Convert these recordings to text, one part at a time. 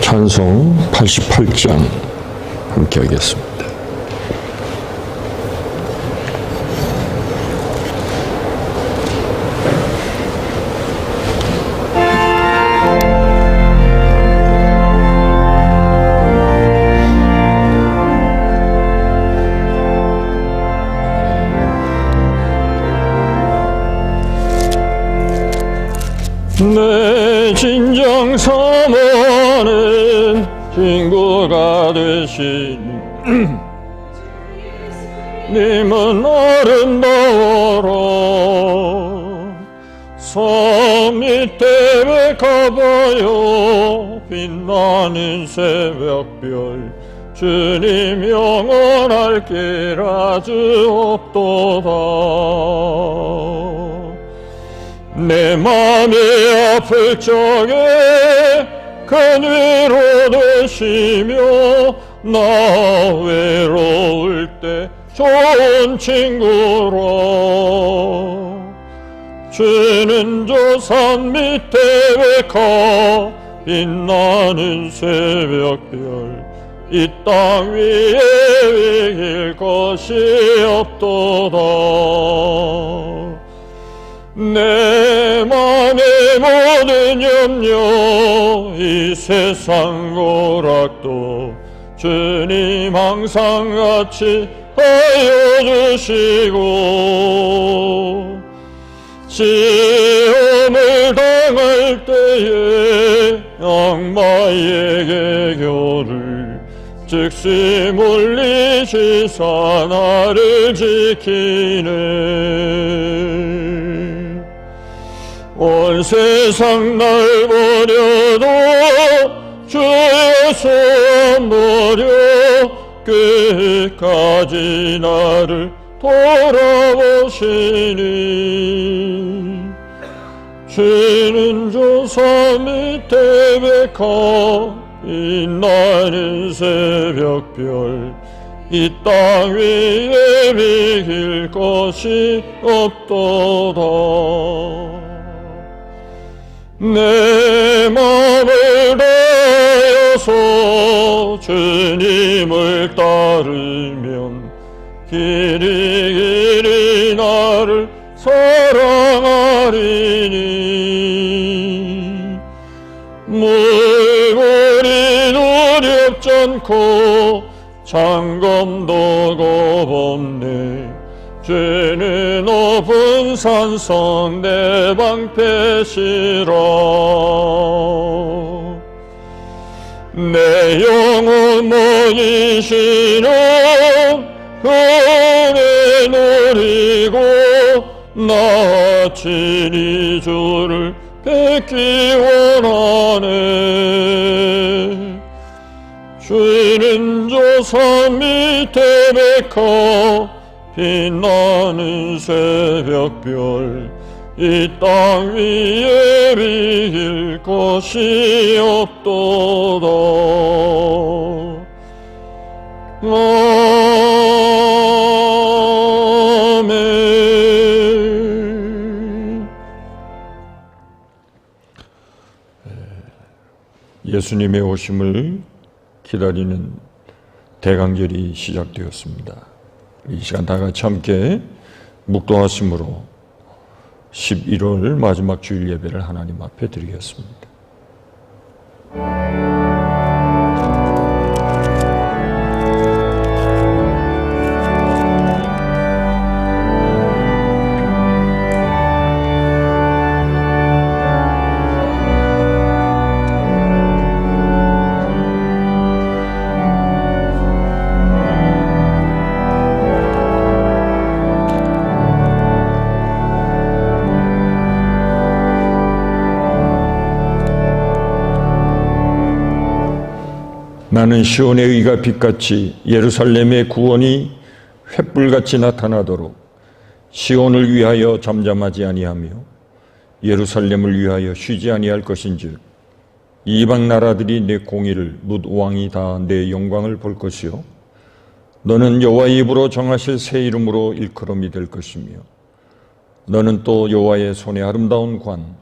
찬송 88장 함께 하겠습니다. 내 진정 사모하는 친구가 되시니 님은 아름다워라. 섬 밑에 가봐요 빛나는 새벽별 주님 영원할 길 아주 없도다. 내 맘이 아플 적에 큰 위로 되시며 나 외로울 때 좋은 친구라. 주는 저 산 밑에 외가 빛나는 새벽별 이 땅 위에 이길 것이 없도다. 내 맘의 모든 염려 이 세상 고락도 주님 항상 같이 하여 주시고 시험을 당할 때에 악마에게 겨를 즉시 물리시사 나를 지키네. 온 세상 날 버려도 주 예수 안 버려 끝까지 나를 돌아보시니. 주는 저 산 밑에 백화 빛나는 새벽별 이 땅 위에 비길 것이 없도다. 내 맘을 다해서 주님을 따르면 길이 나를 사랑하리니. 물고리 두렵지 않고 장검도 겁없네. 주는 높은 산성 내 방패시라. 내 영혼 먹이시는 은혜 누리고 나 친히 주를 뵙기 원하네. 주는 저 산 밑에 백화 빛나는 새벽별 이 땅 위에 비길 것이 없도다. 아멘. 예수님의 오심을 기다리는 대강절이 시작되었습니다. 이 시간 다 같이 함께 묵도하심으로 11월 마지막 주일 예배를 하나님 앞에 드리겠습니다. 나는 시온의 의가 빛같이 예루살렘의 구원이 횃불같이 나타나도록 시온을 위하여 잠잠하지 아니하며 예루살렘을 위하여 쉬지 아니할 것인즉 이방 나라들이 내 공의를 뭇 왕이 다 내 영광을 볼 것이요 너는 여호와의 입으로 정하실 새 이름으로 일컬음이 될 것이며 너는 또 여호와의 손의 아름다운 관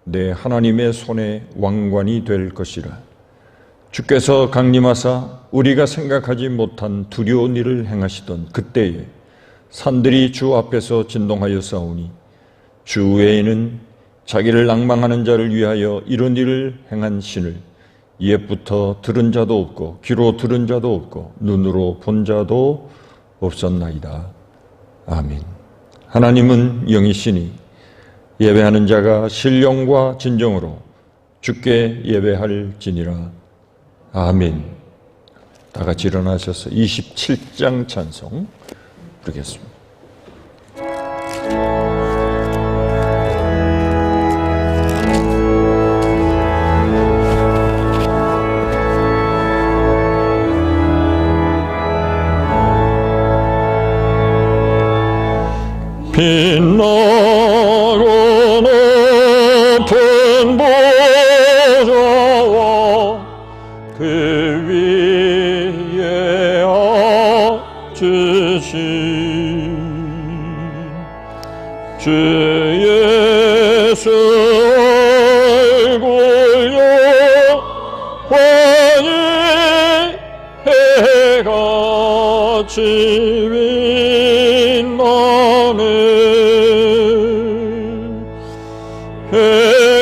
내 하나님의 손에 왕관이 될 것이라. 주께서 강림하사 우리가 생각하지 못한 두려운 일을 행하시던 그때에 산들이 주 앞에서 진동하여 싸우니 주 외에는 자기를 낭망하는 자를 위하여 이런 일을 행한 신을 옛부터 들은 자도 없고 귀로 들은 자도 없고 눈으로 본 자도 없었나이다. 아멘. 하나님은 영이시니 예배하는 자가 신령과 진정으로 주께 예배할지니라. 아멘. 다 같이 일어나셔서 27장 찬송 부르겠습니다. 빛나고 높은 보좌와 그 위에 앉으신 주 예수 얼굴 영원히 해같이 빛나네.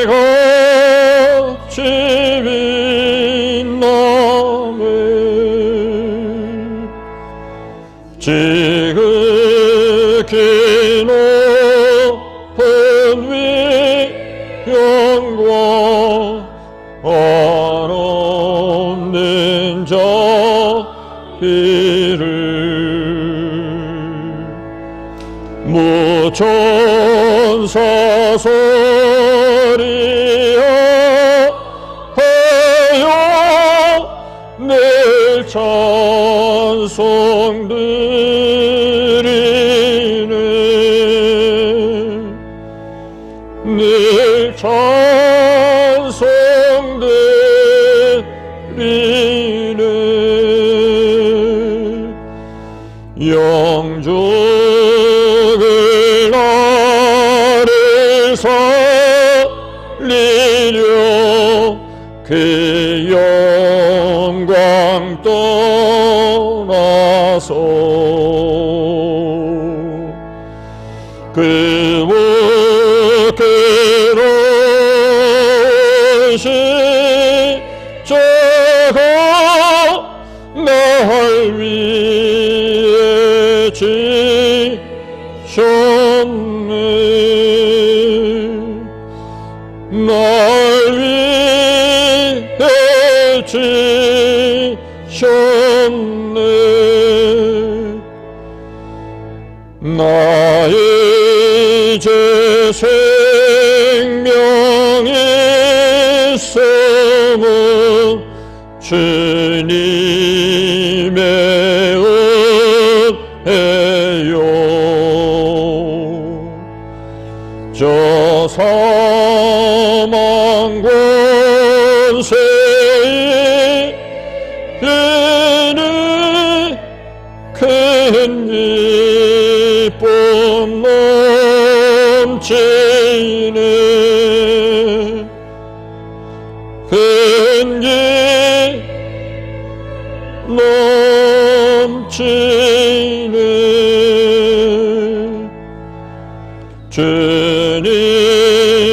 해같이 빛나네. 지극히 높은 위엄과 한없는 자비를 무천사 소리하여 늘 찬송 드리네. 늘 찬송 드리네. 영적을 나를 살리려 그 영광 떠나서 그 부끄러운 십자가 날 위해 지셨네. 날 위해 지셨네. 나의 이제 생명이 있음은 주님의 은혜요. 저 사망 권세의 비는 큰 기쁨 넘치네. 큰 기쁨 넘치네.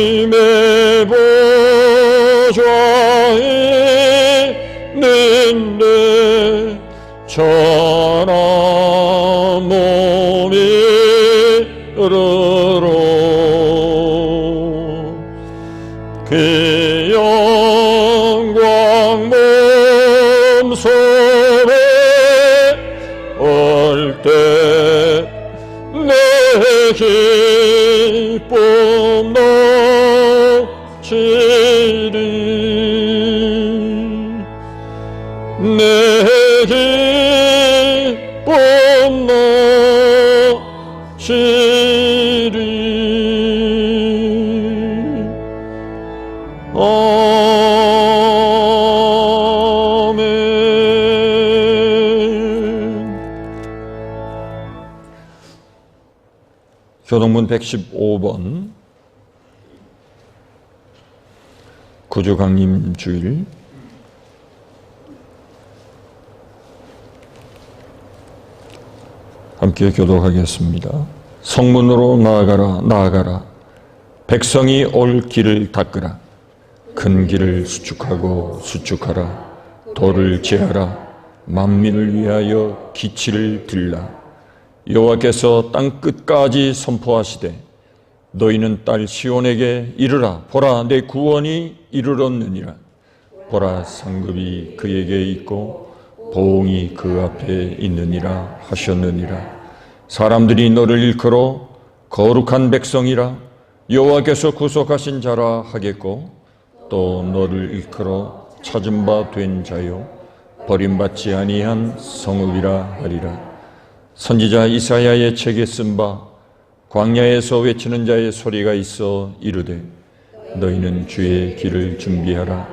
주님의 보좌에 있는데 천한 몸이 이르러 그 영광 몸소에 올 때 내 기쁨 넘치리. 내 기쁨 넘치리. 아멘. 교동문 115번 구주 강림 주일 함께 교독하겠습니다. 성문으로 나아가라 나아가라 백성이 올 길을 닦으라 큰 길을 수축하고 수축하라 돌을 제하라 만민을 위하여 기치를 들라 여호와께서 땅 끝까지 선포하시되 너희는 딸 시온에게 이르라 보라 내 구원이 이르렀느니라 보라 상급이 그에게 있고 보응이 그 앞에 있느니라 하셨느니라 사람들이 너를 일컬어 거룩한 백성이라 여호와께서 구속하신 자라 하겠고 또 너를 일컬어 찾은 바 된 자요 버림받지 아니한 성읍이라 하리라 선지자 이사야의 책에 쓴 바 광야에서 외치는 자의 소리가 있어 이르되 너희는 주의 길을 준비하라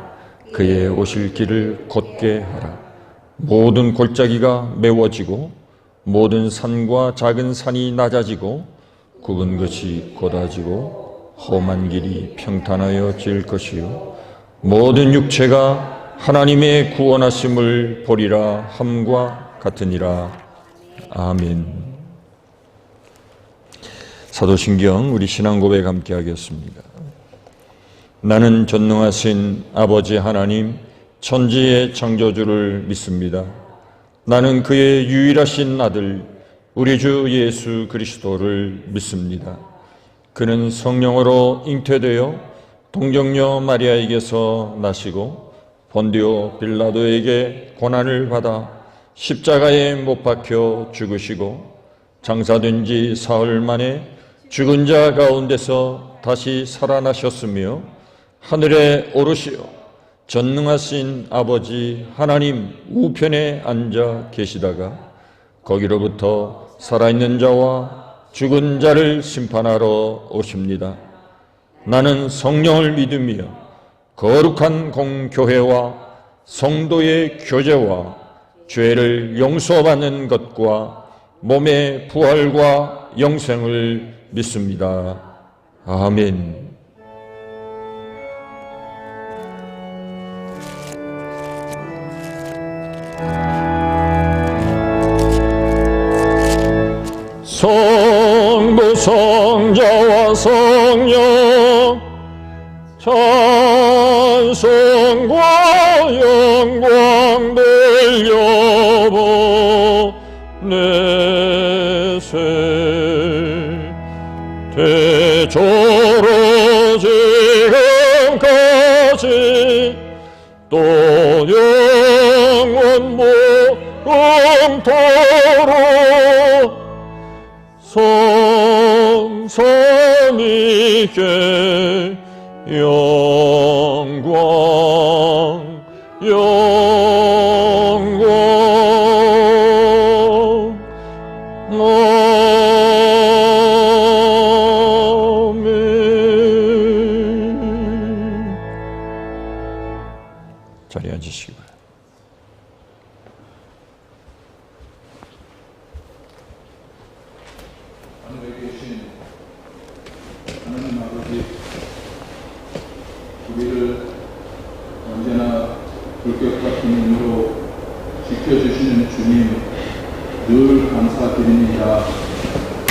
그의 오실 길을 곧게 하라 모든 골짜기가 메워지고 모든 산과 작은 산이 낮아지고 굽은 것이 곧아지고 험한 길이 평탄하여질 것이요 모든 육체가 하나님의 구원하심을 보리라 함과 같으니라. 아멘. 사도신경 우리 신앙 고백 함께 하겠습니다. 나는 전능하신 아버지 하나님 천지의 창조주를 믿습니다. 나는 그의 유일하신 아들 우리 주 예수 그리스도를 믿습니다. 그는 성령으로 잉태되어 동정녀 마리아에게서 나시고 본디오 빌라도에게 고난을 받아 십자가에 못 박혀 죽으시고 장사된 지 사흘 만에 죽은 자 가운데서 다시 살아나셨으며 하늘에 오르시어 전능하신 아버지 하나님 우편에 앉아 계시다가 거기로부터 살아있는 자와 죽은 자를 심판하러 오십니다. 나는 성령을 믿으며 거룩한 공교회와 성도의 교제와 죄를 용서받는 것과 몸의 부활과 영생을 믿습니다. 아멘. 성부 성자와 성령 찬송과 영광 돌려보내세 대조로 지금까지 또 영원 무궁토록 성삼위께 영광 영광 아멘. 자리에 앉으시기 바랍니다. 하늘에 계신 하나님 아버지, 우리를 언제나 불꽃 같은 눈으로 지켜주시는 주님 늘 감사드립니다.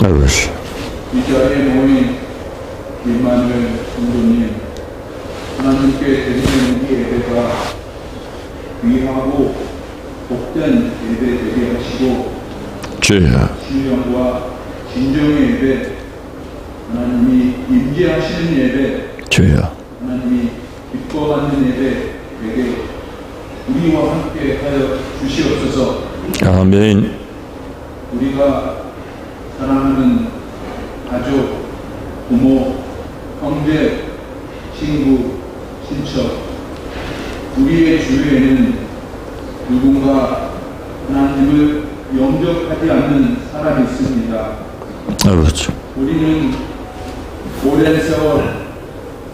아버지. 이 자리에 모인 임마누엘 성도님, 하나님께 드리는 이 예배가 귀하고 복된 예배 되게 하시고 주여. 신령과 진정의 예배, 하나님이 임재하시는 예배, 주여. 하나님이 기뻐하는 예배 되게 우리와 함께 하여 주시옵소서. 아멘. 우리가 사랑하는 가족, 부모, 형제, 친구, 친척, 우리의 주위에는 누군가 하나님을 영접하지 않는 사람이 있습니다. 아버지. 우리는 오랜 세월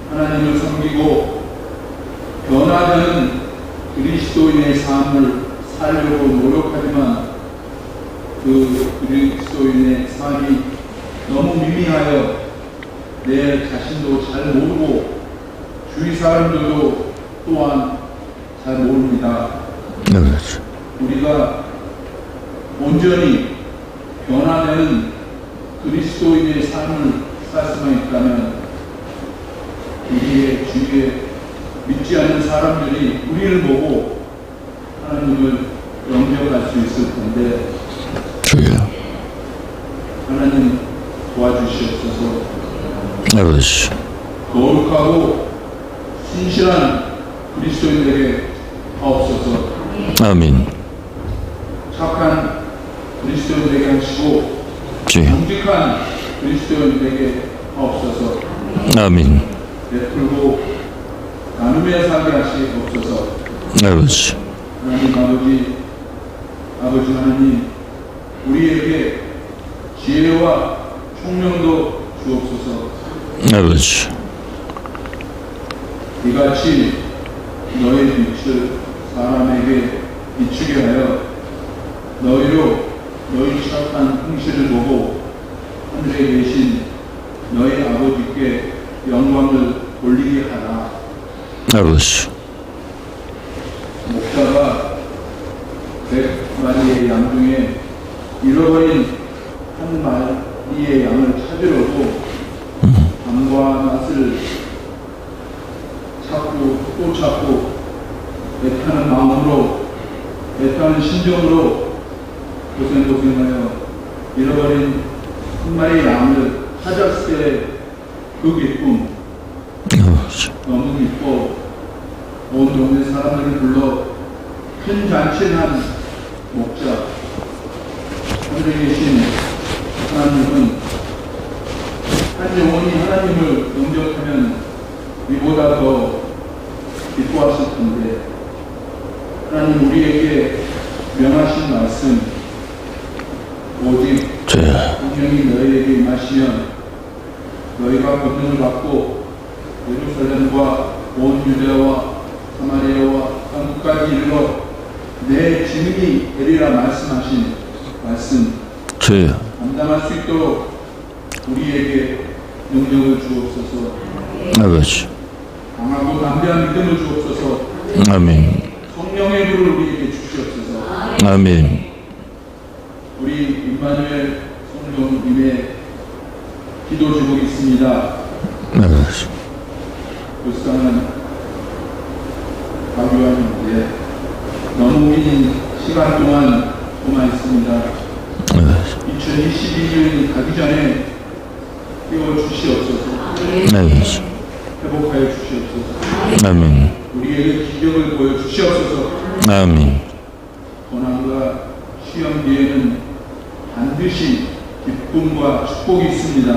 하나님을 섬기고 변화되는 그리스도인의 삶을 살려고 노력하지만 그 그리스도인의 삶이 너무 미미하여 내 자신도 잘 모르고 주위 사람들도 또한 잘 모릅니다. 네, 그렇죠. 우리가 온전히 변화되는 그리스도인의 삶을 살 수만 있다면 우리의 주위에 믿지 않는 사람들이 우리를 보고 하나님을 영접할 수 있을 텐데 주여. 하나님 도와주시옵소서. 네, 그렇죠. 거룩하고 신실한 그리스도인에게 하옵소서. 아멘. 착한 그리스도인에게 하시고 주여. 정직한 그리스도인에게 하옵소서. 아멘. 베풀고 나누며 살게 하시옵소서. 네, 그렇죠. 하나님 아버지 하나님, 우리에게 지혜와 총명도 주옵소서. 네, 그렇죠. 이같이 너의 빛을 사람에게 비추게 하여 너희로 너희 착한 행실을 보고 하늘에 계신 너희 아버지께 영광을 돌리게 하라. 네, 그렇죠. 목자가 100마리의 양 중에 잃어버린 한 마리의 양을 찾으려고 밤과 낮을 찾고 또 찾고 애타는 마음으로 애타는 심정으로 고생하여 잃어버린 한 마리의 양을 찾았을 때 그 기쁨 너무 기뻐 온 동네 사람들을 불러 큰 잔치를 한 목자. 하늘에 계신 하나님은 한 영혼이 하나님을 영접하면 이보다 더 기뻐하실 텐데 하나님 우리에게 명하신 말씀 오직 성령이 너희에게 임하시면 너희가 권능을 받고 예루살렘과 온 유대와 사마리아와 땅끝까지 이르러 내 증인이 되리라 말씀하신 말씀 감당할 수 있도록 우리에게 능력을 주옵소서. 아버지. 강하고 담대한 믿음을 주옵소서. 아멘. 성령의 불을 우리에게 주시옵소서. 아멘. 우리 임마누엘 성령님의 기도 제목이 있습니다. 아버지. 불쌍한 가교환인데 너무 긴 시간 동안 고마했습니다. 2022년이 가기 전에 깨워주시옵소서. 아버지. 회복하여 주시옵소서. 아멘. 우리에게 기적을 보여주시옵소서. 아멘. 고난과 시험 뒤에는 반드시 기쁨과 축복이 있습니다.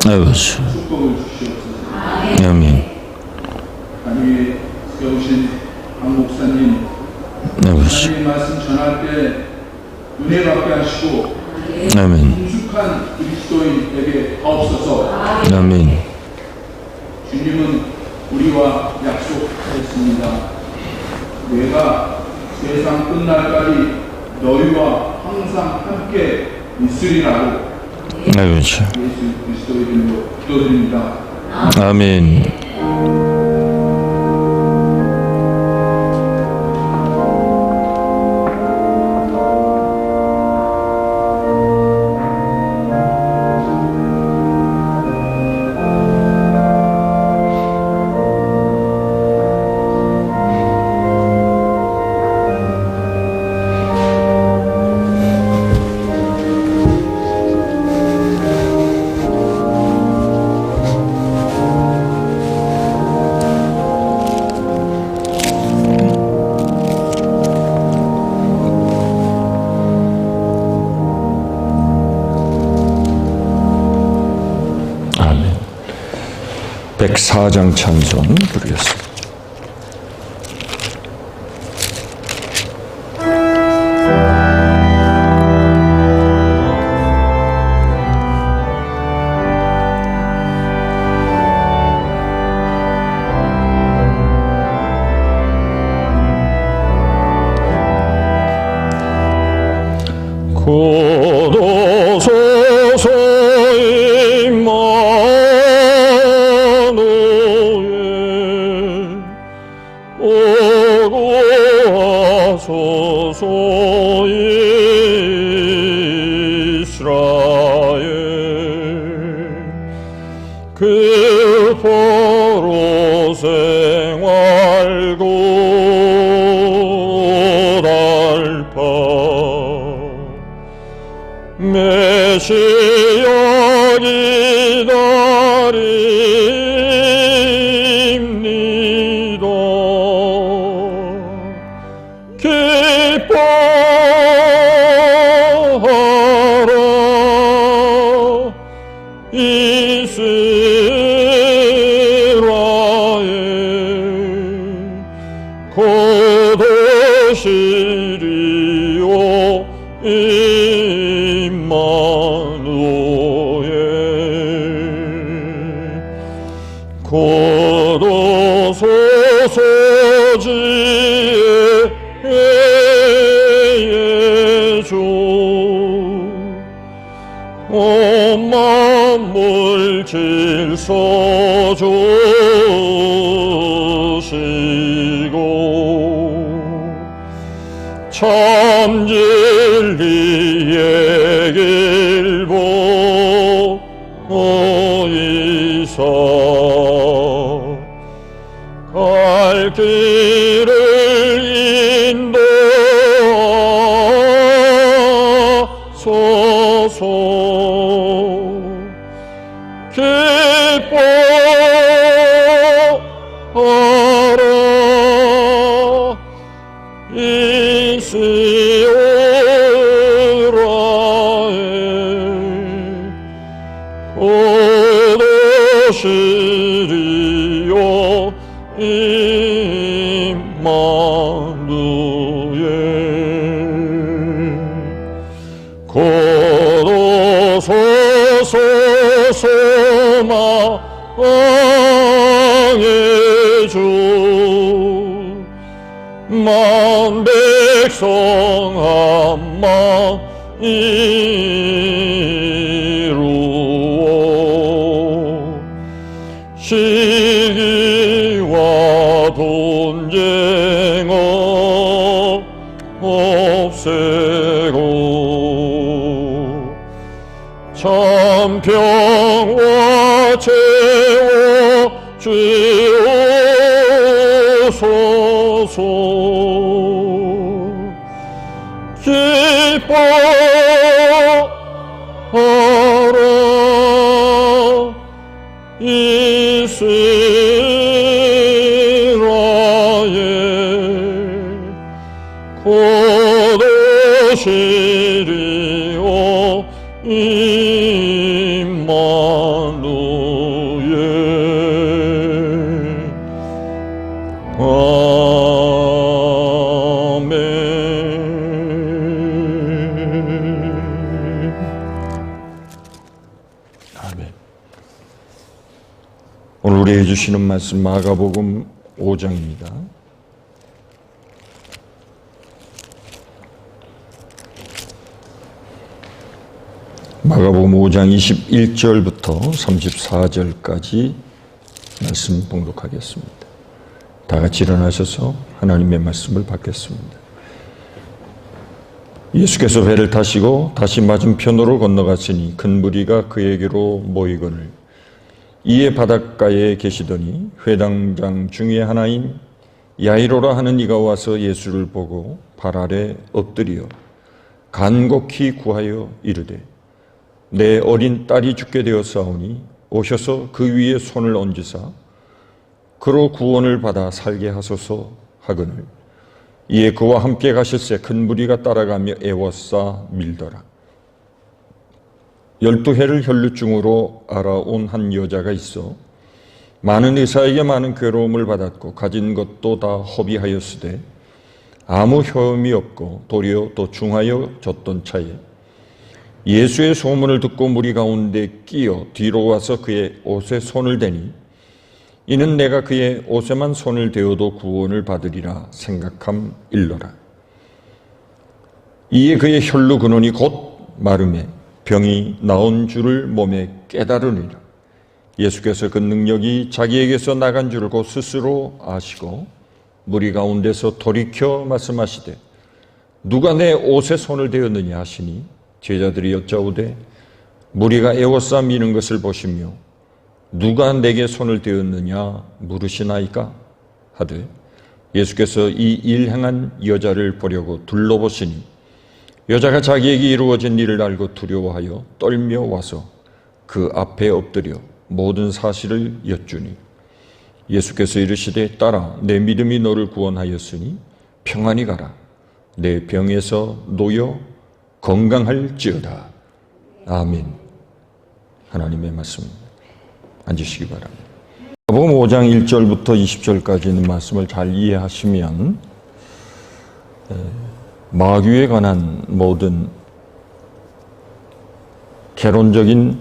아버지. 축복을 주시옵소서. 아멘. 간 위에 세우신 강 목사님, 아버지. 하나님의 말씀 전할 때 은혜 받게 하시고 아멘. 능숙한 그리스도인에게 하옵소서. 아멘. 주님은 우리와 약속했습니다. 내가 세상 끝날까지 너희와 항상 함께 있으리라고. 아버지. 예수 그리스도의 이름으로 기도드립니다. 아멘. 아멘. 104장 찬송 부르겠습니다. 고도소서 임마누엘 포로 생활고 달파 메시아 기다립니다. 기뻐하라 이스라엘 곧 오시리요 임마누엘 곧 오소서 지혜의 주 온 만물 질서 주시고 참 진리의 길 보이사 갈 길을 인도하소서. 기뻐하라 이스라엘 곧 오시리요 임마누엘 곧 오소서 소망의 주 만 백성 한 마음 이루어 시기와 분쟁 없애고 참 평화 채워 주옵소서. 기뻐하라 이스라엘 곧 오시리요 임마누엘 아멘. 오늘 우리 해주시는 말씀 마가복음 5장입니다. 마가복음 5장 21절부터 34절까지 말씀 봉독하겠습니다. 다 같이 일어나셔서 하나님의 말씀을 받겠습니다. 예수께서 배를 타시고 다시 맞은편으로 건너갔으니 큰 무리가 그에게로 모이거늘 이에 바닷가에 계시더니 회당장 중에 하나인 야이로라 하는 이가 와서 예수를 보고 발 아래 엎드려 간곡히 구하여 이르되 내 어린 딸이 죽게 되었사오니 오셔서 그 위에 손을 얹으사 그로 구원을 받아 살게 하소서 하거늘 이에 그와 함께 가실새 큰 무리가 따라가며 애워싸 밀더라. 12해를 혈루증으로 알아온 한 여자가 있어 많은 의사에게 많은 괴로움을 받았고 가진 것도 다 허비하였으되 아무 효험이 없고 도리어 또 중하여 졌던 차에 예수의 소문을 듣고 무리 가운데 끼어 뒤로 와서 그의 옷에 손을 대니 이는 내가 그의 옷에만 손을 대어도 구원을 받으리라 생각함 일러라. 이에 그의 혈루 근원이 곧 마름에 병이 나온 줄을 몸에 깨달으니라. 예수께서 그 능력이 자기에게서 나간 줄을 곧 스스로 아시고 무리 가운데서 돌이켜 말씀하시되 누가 내 옷에 손을 대었느냐 하시니 제자들이 여짜오되 무리가 애워싸 미는 것을 보시며 누가 내게 손을 대었느냐 물으시나이까 하되 예수께서 이 일 행한 여자를 보려고 둘러보시니 여자가 자기에게 이루어진 일을 알고 두려워하여 떨며 와서 그 앞에 엎드려 모든 사실을 여쭈니 예수께서 이르시되 딸아 내 믿음이 너를 구원하였으니 평안히 가라 내 병에서 놓여 건강할지어다. 아멘. 하나님의 말씀입니다. 앉으시기 바랍니다. 마가복음 5장 1절부터 20절까지 있는 말씀을 잘 이해하시면 마귀에 관한 모든 개론적인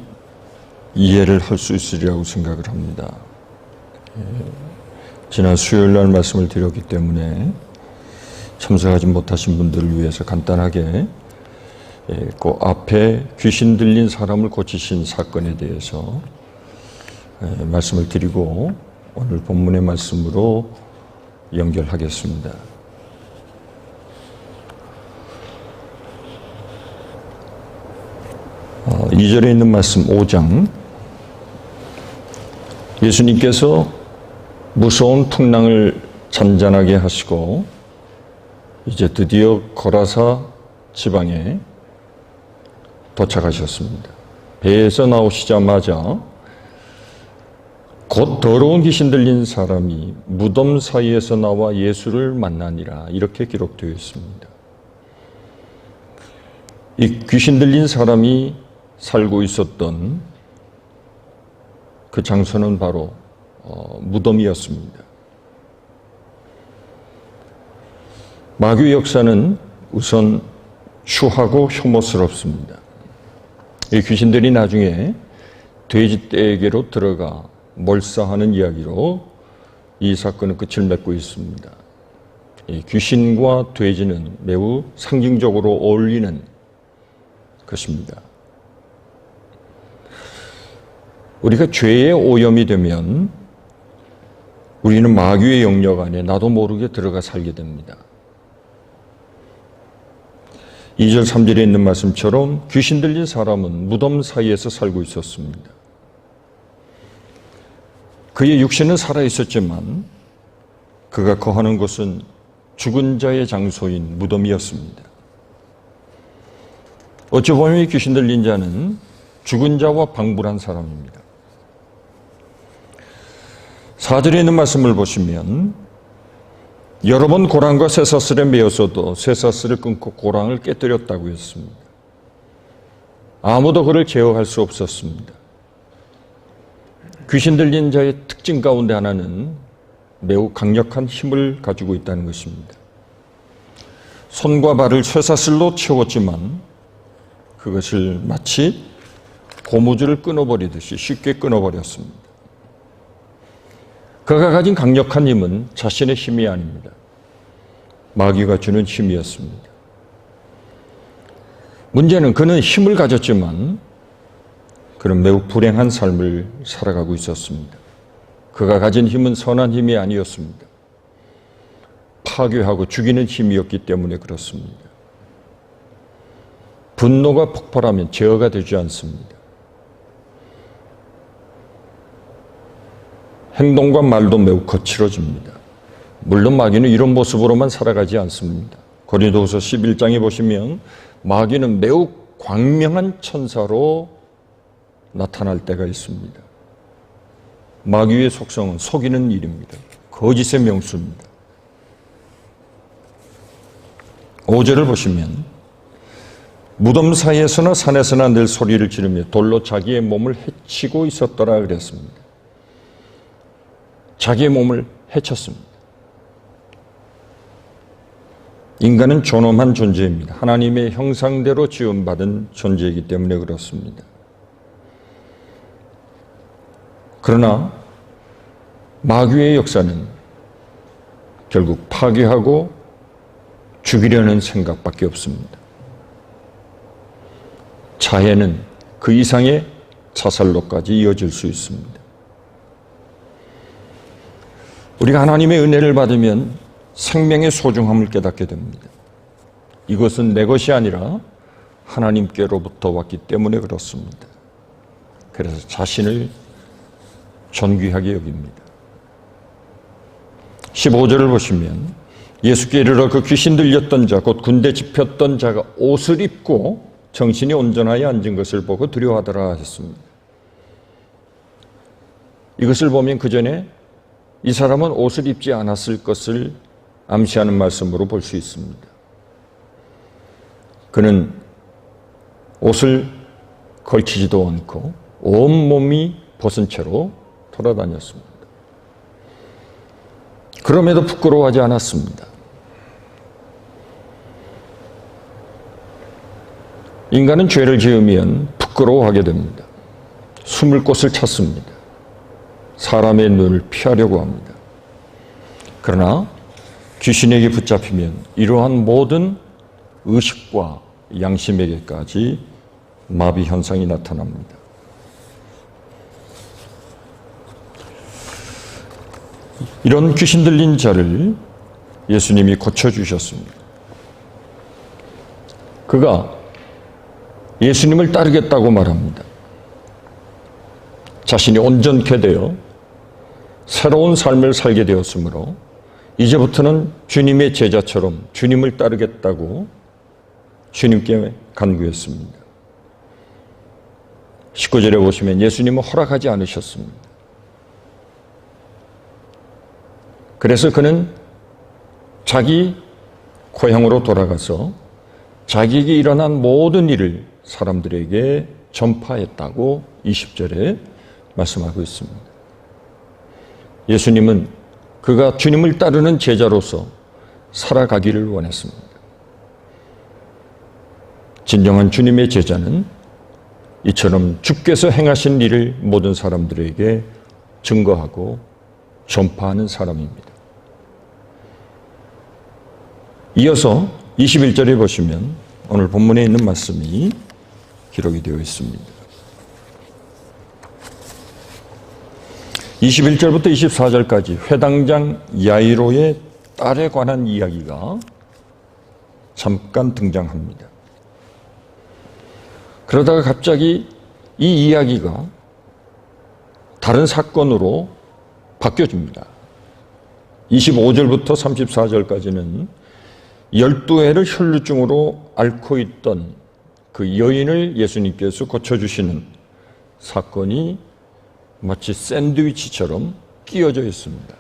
이해를 할 수 있으리라고 생각을 합니다. 지난 수요일 날 말씀을 드렸기 때문에 참석하지 못하신 분들을 위해서 간단하게 그 앞에 귀신 들린 사람을 고치신 사건에 대해서 말씀을 드리고 오늘 본문의 말씀으로 연결하겠습니다. 2절에 있는 말씀 5장 예수님께서 무서운 풍랑을 잔잔하게 하시고 이제 드디어 거라사 지방에 도착하셨습니다. 배에서 나오시자마자 곧 더러운 귀신 들린 사람이 무덤 사이에서 나와 예수를 만나니라 이렇게 기록되어 있습니다. 이 귀신 들린 사람이 살고 있었던 그 장소는 바로 무덤이었습니다. 마귀의 역사는 우선 추하고 혐오스럽습니다. 이 귀신들이 나중에 돼지떼에게로 들어가 몰사하는 이야기로 이 사건은 끝을 맺고 있습니다. 이 귀신과 돼지는 매우 상징적으로 어울리는 것입니다. 우리가 죄의 오염이 되면 우리는 마귀의 영역 안에 나도 모르게 들어가 살게 됩니다. 2절 3절에 있는 말씀처럼 귀신 들린 사람은 무덤 사이에서 살고 있었습니다. 그의 육신은 살아있었지만 그가 거하는 곳은 죽은 자의 장소인 무덤이었습니다. 어찌 보면 이 귀신 들린 자는 죽은 자와 방불한 사람입니다. 4절에 있는 말씀을 보시면 여러 번 고랑과 쇠사슬에 매였어도 쇠사슬을 끊고 고랑을 깨뜨렸다고 했습니다. 아무도 그를 제어할 수 없었습니다. 귀신 들린 자의 특징 가운데 하나는 매우 강력한 힘을 가지고 있다는 것입니다. 손과 발을 쇠사슬로 채웠지만 그것을 마치 고무줄을 끊어버리듯이 쉽게 끊어버렸습니다. 그가 가진 강력한 힘은 자신의 힘이 아닙니다. 마귀가 주는 힘이었습니다. 문제는 그는 힘을 가졌지만 그는 매우 불행한 삶을 살아가고 있었습니다. 그가 가진 힘은 선한 힘이 아니었습니다. 파괴하고 죽이는 힘이었기 때문에 그렇습니다. 분노가 폭발하면 제어가 되지 않습니다. 행동과 말도 매우 거칠어집니다. 물론 마귀는 이런 모습으로만 살아가지 않습니다. 고린도후서 11장에 보시면 마귀는 매우 광명한 천사로 나타날 때가 있습니다. 마귀의 속성은 속이는 일입니다. 거짓의 명수입니다. 5절을 보시면 무덤 사이에서나 산에서나 늘 소리를 지르며 돌로 자기의 몸을 해치고 있었더라 그랬습니다. 자기의 몸을 해쳤습니다. 인간은 존엄한 존재입니다. 하나님의 형상대로 지음받은 존재이기 때문에 그렇습니다. 그러나 마귀의 역사는 결국 파괴하고 죽이려는 생각밖에 없습니다. 자해는 그 이상의 자살로까지 이어질 수 있습니다. 우리가 하나님의 은혜를 받으면 생명의 소중함을 깨닫게 됩니다. 이것은 내 것이 아니라 하나님께로부터 왔기 때문에 그렇습니다. 그래서 자신을 존귀하게 여깁니다. 15절을 보시면 예수께 이르러 그 귀신 들렸던 자, 곧 군대 집혔던 자가 옷을 입고 정신이 온전하여 앉은 것을 보고 두려워하더라 하셨습니다. 이것을 보면 그 전에 이 사람은 옷을 입지 않았을 것을 암시하는 말씀으로 볼 수 있습니다. 그는 옷을 걸치지도 않고 온몸이 벗은 채로 돌아다녔습니다. 그럼에도 부끄러워하지 않았습니다. 인간은 죄를 지으면 부끄러워하게 됩니다. 숨을 곳을 찾습니다. 사람의 눈을 피하려고 합니다. 그러나 귀신에게 붙잡히면 이러한 모든 의식과 양심에게까지 마비 현상이 나타납니다. 이런 귀신 들린 자를 예수님이 고쳐주셨습니다. 그가 예수님을 따르겠다고 말합니다. 자신이 온전케 되어 새로운 삶을 살게 되었으므로 이제부터는 주님의 제자처럼 주님을 따르겠다고 주님께 간구했습니다. 19절에 보시면 예수님은 허락하지 않으셨습니다. 그래서 그는 자기 고향으로 돌아가서 자기에게 일어난 모든 일을 사람들에게 전파했다고 20절에 말씀하고 있습니다. 예수님은 그가 주님을 따르는 제자로서 살아가기를 원했습니다. 진정한 주님의 제자는 이처럼 주께서 행하신 일을 모든 사람들에게 증거하고 전파하는 사람입니다. 이어서 21절에 보시면 오늘 본문에 있는 말씀이 기록이 되어 있습니다. 21절부터 24절까지 회당장 야이로의 딸에 관한 이야기가 잠깐 등장합니다. 그러다가 갑자기 이 이야기가 다른 사건으로 바뀌어집니다. 25절부터 34절까지는 12해를 혈루증으로 앓고 있던 그 여인을 예수님께서 고쳐주시는 사건이 마치 샌드위치처럼 끼워져 있습니다.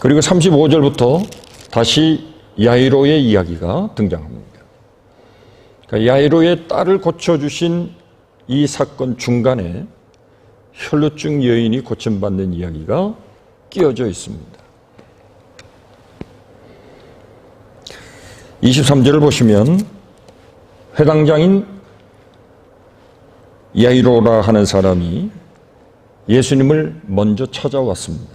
그리고 35절부터 다시 야이로의 이야기가 등장합니다. 그러니까 야이로의 딸을 고쳐주신 이 사건 중간에 혈루증 여인이 고침받는 이야기가 끼워져 있습니다. 23절을 보시면 회당장인 야이로라 하는 사람이 예수님을 먼저 찾아왔습니다.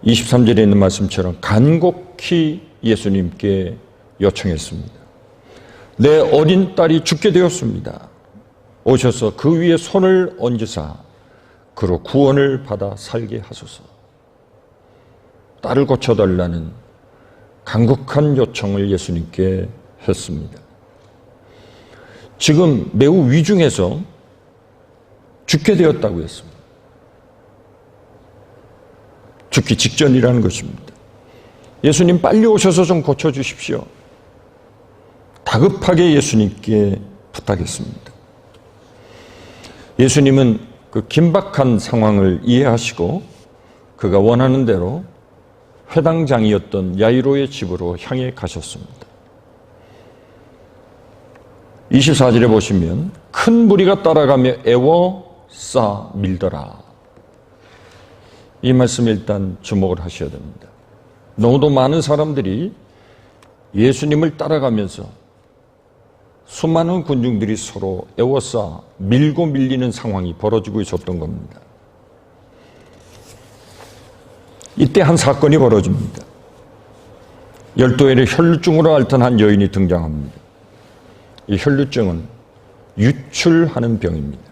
23절에 있는 말씀처럼 간곡히 예수님께 요청했습니다. 내 어린 딸이 죽게 되었습니다. 오셔서 그 위에 손을 얹으사 그로 구원을 받아 살게 하소서. 딸을 고쳐달라는 간곡한 요청을 예수님께 했습니다. 지금 매우 위중해서 죽게 되었다고 했습니다. 죽기 직전이라는 것입니다. 예수님 빨리 오셔서 좀 고쳐주십시오. 다급하게 예수님께 부탁했습니다. 예수님은 그 긴박한 상황을 이해하시고 그가 원하는 대로 회당장이었던 야이로의 집으로 향해 가셨습니다. 24절에 보시면 큰 무리가 따라가며 애워 싸 밀더라. 이 말씀에 일단 주목을 하셔야 됩니다. 너무도 많은 사람들이 예수님을 따라가면서 수많은 군중들이 서로 애워싸 밀고 밀리는 상황이 벌어지고 있었던 겁니다. 이때 한 사건이 벌어집니다. 12해를 혈루증으로 앓던 한 여인이 등장합니다. 이 혈루증은 유출하는 병입니다.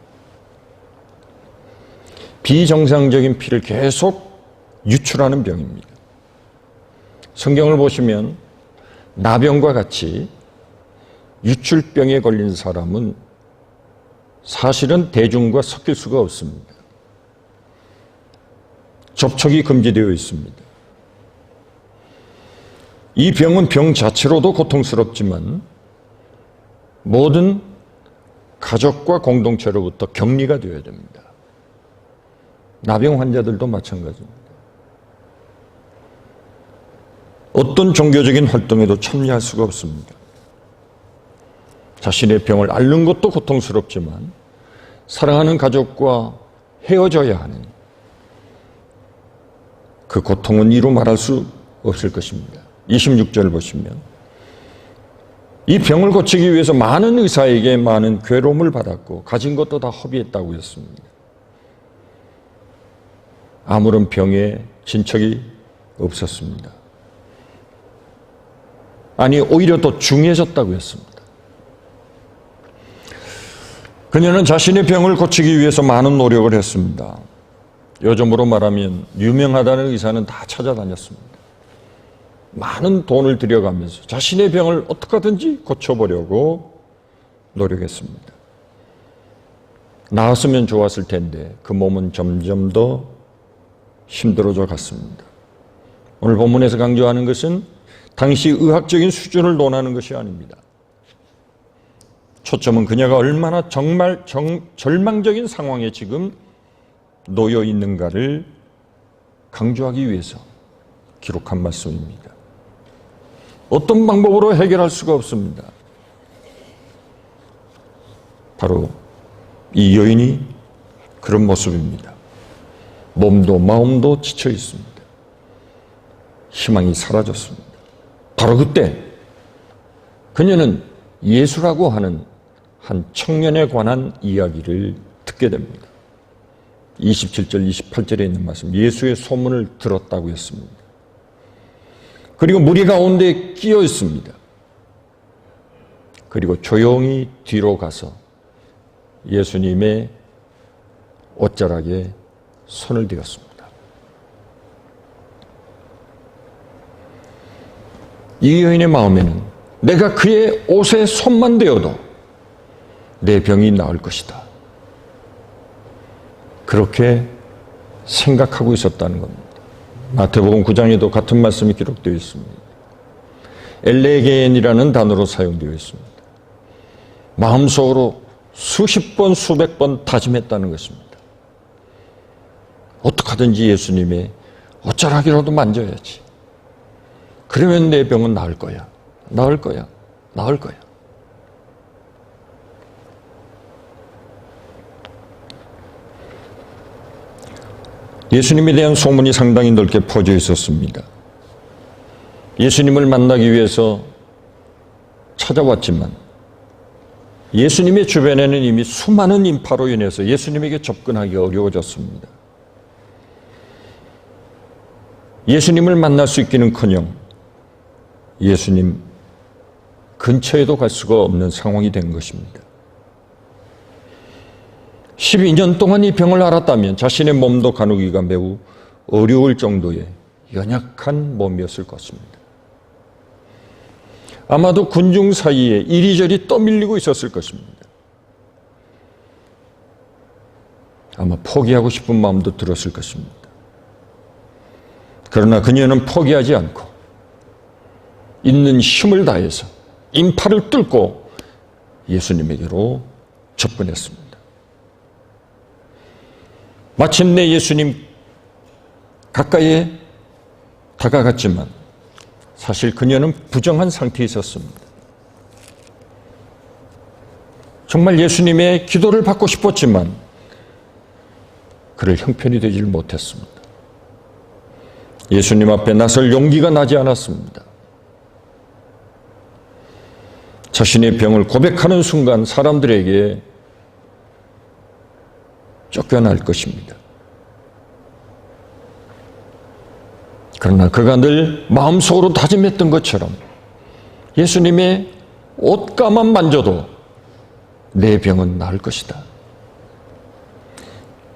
비정상적인 피를 계속 유출하는 병입니다. 성경을 보시면 나병과 같이 유출병에 걸린 사람은 사실은 대중과 섞일 수가 없습니다. 접촉이 금지되어 있습니다. 이 병은 병 자체로도 고통스럽지만 모든 가족과 공동체로부터 격리가 되어야 됩니다. 나병 환자들도 마찬가지입니다. 어떤 종교적인 활동에도 참여할 수가 없습니다. 자신의 병을 앓는 것도 고통스럽지만 사랑하는 가족과 헤어져야 하는 그 고통은 이루 말할 수 없을 것입니다. 26절 보시면 이 병을 고치기 위해서 많은 의사에게 많은 괴로움을 받았고 가진 것도 다 허비했다고 했습니다. 아무런 병에 진척이 없었습니다. 아니 오히려 더 중해졌다고 했습니다. 그녀는 자신의 병을 고치기 위해서 많은 노력을 했습니다. 요즘으로 말하면 유명하다는 의사는 다 찾아다녔습니다. 많은 돈을 들여가면서 자신의 병을 어떻게 하든지 고쳐보려고 노력했습니다. 나았으면 좋았을 텐데 그 몸은 점점 더 힘들어져 갔습니다. 오늘 본문에서 강조하는 것은 당시 의학적인 수준을 논하는 것이 아닙니다. 초점은 그녀가 얼마나 정말 절망적인 상황에 지금 놓여 있는가를 강조하기 위해서 기록한 말씀입니다. 어떤 방법으로 해결할 수가 없습니다. 바로 이 여인이 그런 모습입니다. 몸도 마음도 지쳐 있습니다. 희망이 사라졌습니다. 바로 그때 그녀는 예수라고 하는 한 청년에 관한 이야기를 듣게 됩니다. 27절, 28절에 있는 말씀, 예수의 소문을 들었다고 했습니다. 그리고 무리 가운데 끼어 있습니다. 그리고 조용히 뒤로 가서 예수님의 옷자락에 손을 대었습니다. 이 여인의 마음에는 내가 그의 옷에 손만 대어도 내 병이 나을 것이다. 그렇게 생각하고 있었다는 겁니다. 마태복음 9장에도 같은 말씀이 기록되어 있습니다. 엘레게인이라는 단어로 사용되어 있습니다. 마음속으로 수십 번, 수백 번 다짐했다는 것입니다. 어떻게 하든지 예수님의 옷자락이라도 만져야지. 그러면 내 병은 나을 거야. 나을 거야. 나을 거야. 예수님에 대한 소문이 상당히 넓게 퍼져 있었습니다. 예수님을 만나기 위해서 찾아왔지만 예수님의 주변에는 이미 수많은 인파로 인해서 예수님에게 접근하기 어려워졌습니다. 예수님을 만날 수 있기는커녕 예수님 근처에도 갈 수가 없는 상황이 된 것입니다. 12년 동안 이 병을 앓았다면 자신의 몸도 가누기가 매우 어려울 정도의 연약한 몸이었을 것입니다. 아마도 군중 사이에 이리저리 떠밀리고 있었을 것입니다. 아마 포기하고 싶은 마음도 들었을 것입니다. 그러나 그녀는 포기하지 않고 있는 힘을 다해서 인파를 뚫고 예수님에게로 접근했습니다. 마침내 예수님 가까이에 다가갔지만 사실 그녀는 부정한 상태에 있었습니다. 정말 예수님의 기도를 받고 싶었지만 그를 형편이 되질 못했습니다. 예수님 앞에 나설 용기가 나지 않았습니다. 자신의 병을 고백하는 순간 사람들에게 쫓겨날 것입니다. 그러나 그가 늘 마음속으로 다짐했던 것처럼 예수님의 옷가만 만져도 내 병은 나을 것이다.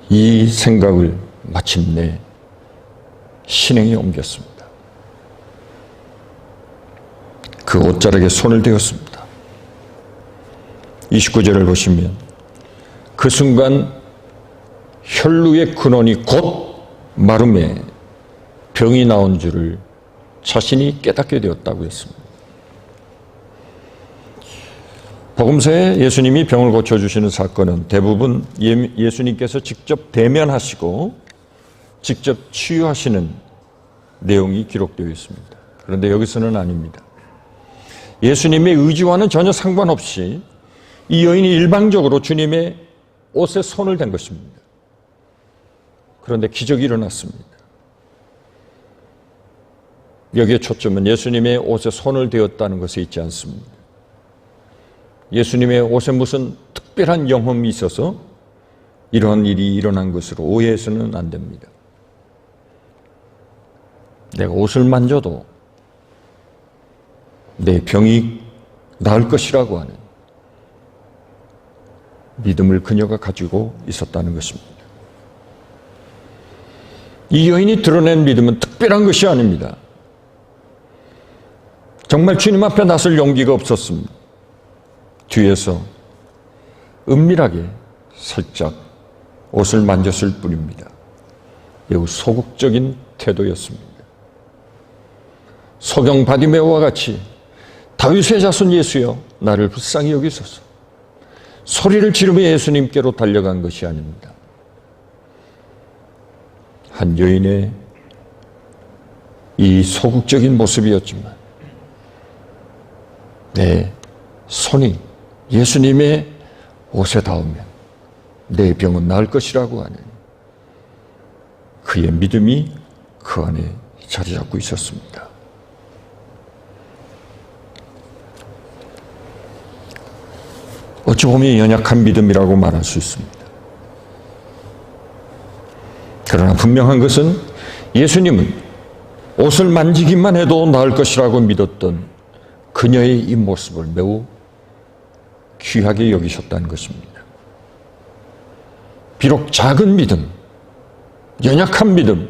이 생각을 마침내 실행에 옮겼습니다. 그 옷자락에 손을 대었습니다. 29절을 보시면 그 순간 혈루의 근원이 곧 마름에 병이 나온 줄을 자신이 깨닫게 되었다고 했습니다. 복음서에 예수님이 병을 고쳐주시는 사건은 대부분 예수님께서 직접 대면하시고 직접 치유하시는 내용이 기록되어 있습니다. 그런데 여기서는 아닙니다. 예수님의 의지와는 전혀 상관없이 이 여인이 일방적으로 주님의 옷에 손을 댄 것입니다. 그런데 기적이 일어났습니다. 여기에 초점은 예수님의 옷에 손을 대었다는 것에 있지 않습니다. 예수님의 옷에 무슨 특별한 영험이 있어서 이러한 일이 일어난 것으로 오해해서는 안 됩니다. 내가 옷을 만져도 내 병이 나을 것이라고 하는 믿음을 그녀가 가지고 있었다는 것입니다. 이 여인이 드러낸 믿음은 특별한 것이 아닙니다. 정말 주님 앞에 나설 용기가 없었습니다. 뒤에서 은밀하게 살짝 옷을 만졌을 뿐입니다. 매우 소극적인 태도였습니다. 소경 바디메오와 같이 다윗의 자손 예수여 나를 불쌍히 여기소서 소리를 지르며 예수님께로 달려간 것이 아닙니다. 한 여인의 이 소극적인 모습이었지만 내 손이 예수님의 옷에 닿으면 내 병은 나을 것이라고 하는 그의 믿음이 그 안에 자리 잡고 있었습니다. 어찌 보면 연약한 믿음이라고 말할 수 있습니다. 그러나 분명한 것은 예수님은 옷을 만지기만 해도 나을 것이라고 믿었던 그녀의 이 모습을 매우 귀하게 여기셨다는 것입니다. 비록 작은 믿음, 연약한 믿음,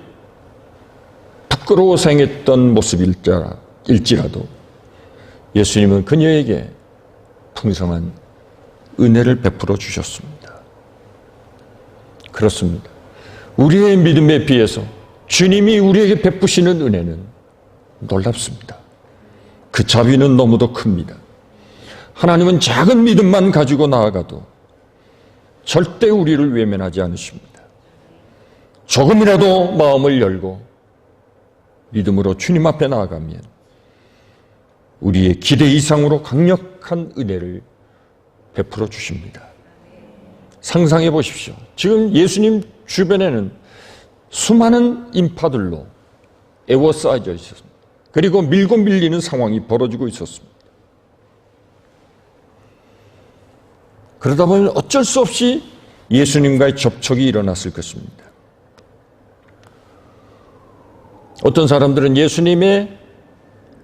부끄러워서 행했던 모습일지라도 예수님은 그녀에게 풍성한 은혜를 베풀어 주셨습니다. 그렇습니다. 우리의 믿음에 비해서 주님이 우리에게 베푸시는 은혜는 놀랍습니다. 그 자비는 너무도 큽니다. 하나님은 작은 믿음만 가지고 나아가도 절대 우리를 외면하지 않으십니다. 조금이라도 마음을 열고 믿음으로 주님 앞에 나아가면 우리의 기대 이상으로 강력한 은혜를 베풀어 주십니다. 상상해 보십시오. 지금 예수님 주변에는 수많은 인파들로 에워싸여져 있었습니다. 그리고 밀고 밀리는 상황이 벌어지고 있었습니다. 그러다 보면 어쩔 수 없이 예수님과의 접촉이 일어났을 것입니다. 어떤 사람들은 예수님의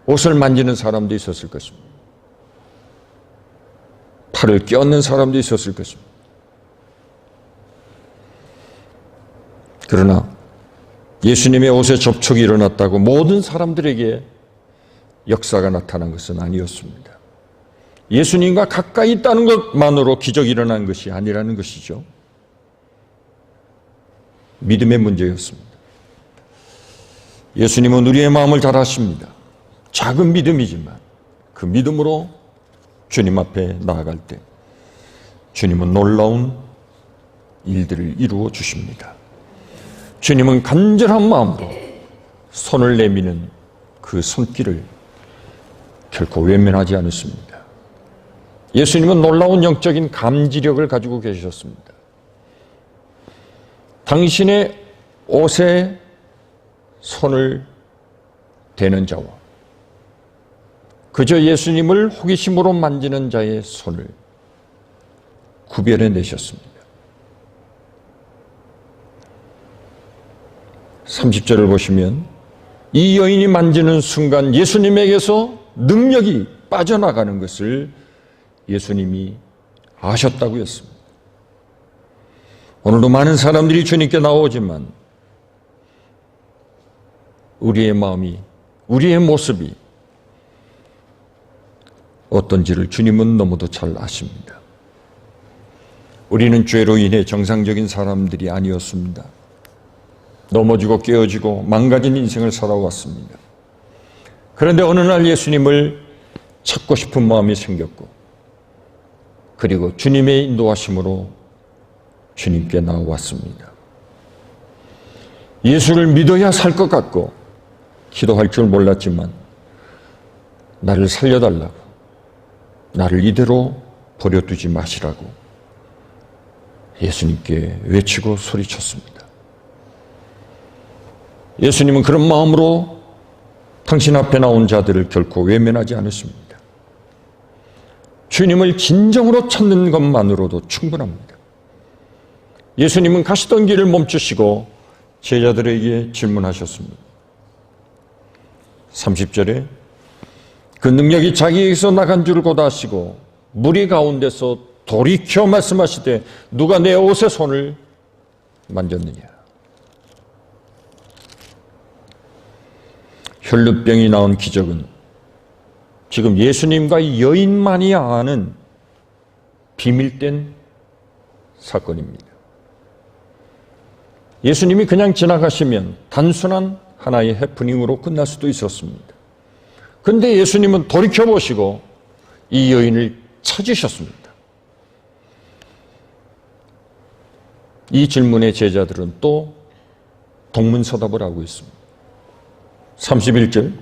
옷을 만지는 사람도 있었을 것입니다. 팔을 껴안는 사람도 있었을 것입니다. 그러나 예수님의 옷에 접촉이 일어났다고 모든 사람들에게 역사가 나타난 것은 아니었습니다. 예수님과 가까이 있다는 것만으로 기적이 일어난 것이 아니라는 것이죠. 믿음의 문제였습니다. 예수님은 우리의 마음을 잘 아십니다. 작은 믿음이지만 그 믿음으로 주님 앞에 나아갈 때 주님은 놀라운 일들을 이루어 주십니다. 주님은 간절한 마음으로 손을 내미는 그 손길을 결코 외면하지 않으십니다. 예수님은 놀라운 영적인 감지력을 가지고 계셨습니다. 당신의 옷에 손을 대는 자와 그저 예수님을 호기심으로 만지는 자의 손을 구별해 내셨습니다. 30절을 보시면 이 여인이 만지는 순간 예수님에게서 능력이 빠져나가는 것을 예수님이 아셨다고 했습니다. 오늘도 많은 사람들이 주님께 나오지만 우리의 마음이, 우리의 모습이 어떤지를 주님은 너무도 잘 아십니다. 우리는 죄로 인해 정상적인 사람들이 아니었습니다. 넘어지고 깨어지고 망가진 인생을 살아왔습니다. 그런데 어느 날 예수님을 찾고 싶은 마음이 생겼고, 그리고 주님의 인도하심으로 주님께 나와왔습니다. 예수를 믿어야 살 것 같고 기도할 줄 몰랐지만 나를 살려달라고, 나를 이대로 버려두지 마시라고 예수님께 외치고 소리쳤습니다. 예수님은 그런 마음으로 당신 앞에 나온 자들을 결코 외면하지 않으십니다. 주님을 진정으로 찾는 것만으로도 충분합니다. 예수님은 가시던 길을 멈추시고 제자들에게 질문하셨습니다. 30절에 그 능력이 자기에게서 나간 줄 곧 아시고 무리 가운데서 돌이켜 말씀하시되 누가 내 옷의 손을 만졌느냐. 혈루병이 나온 기적은 지금 예수님과 이 여인만이 아는 비밀된 사건입니다. 예수님이 그냥 지나가시면 단순한 하나의 해프닝으로 끝날 수도 있었습니다. 그런데 예수님은 돌이켜보시고 이 여인을 찾으셨습니다. 이 질문에 제자들은 또 동문서답을 하고 있습니다. 31절,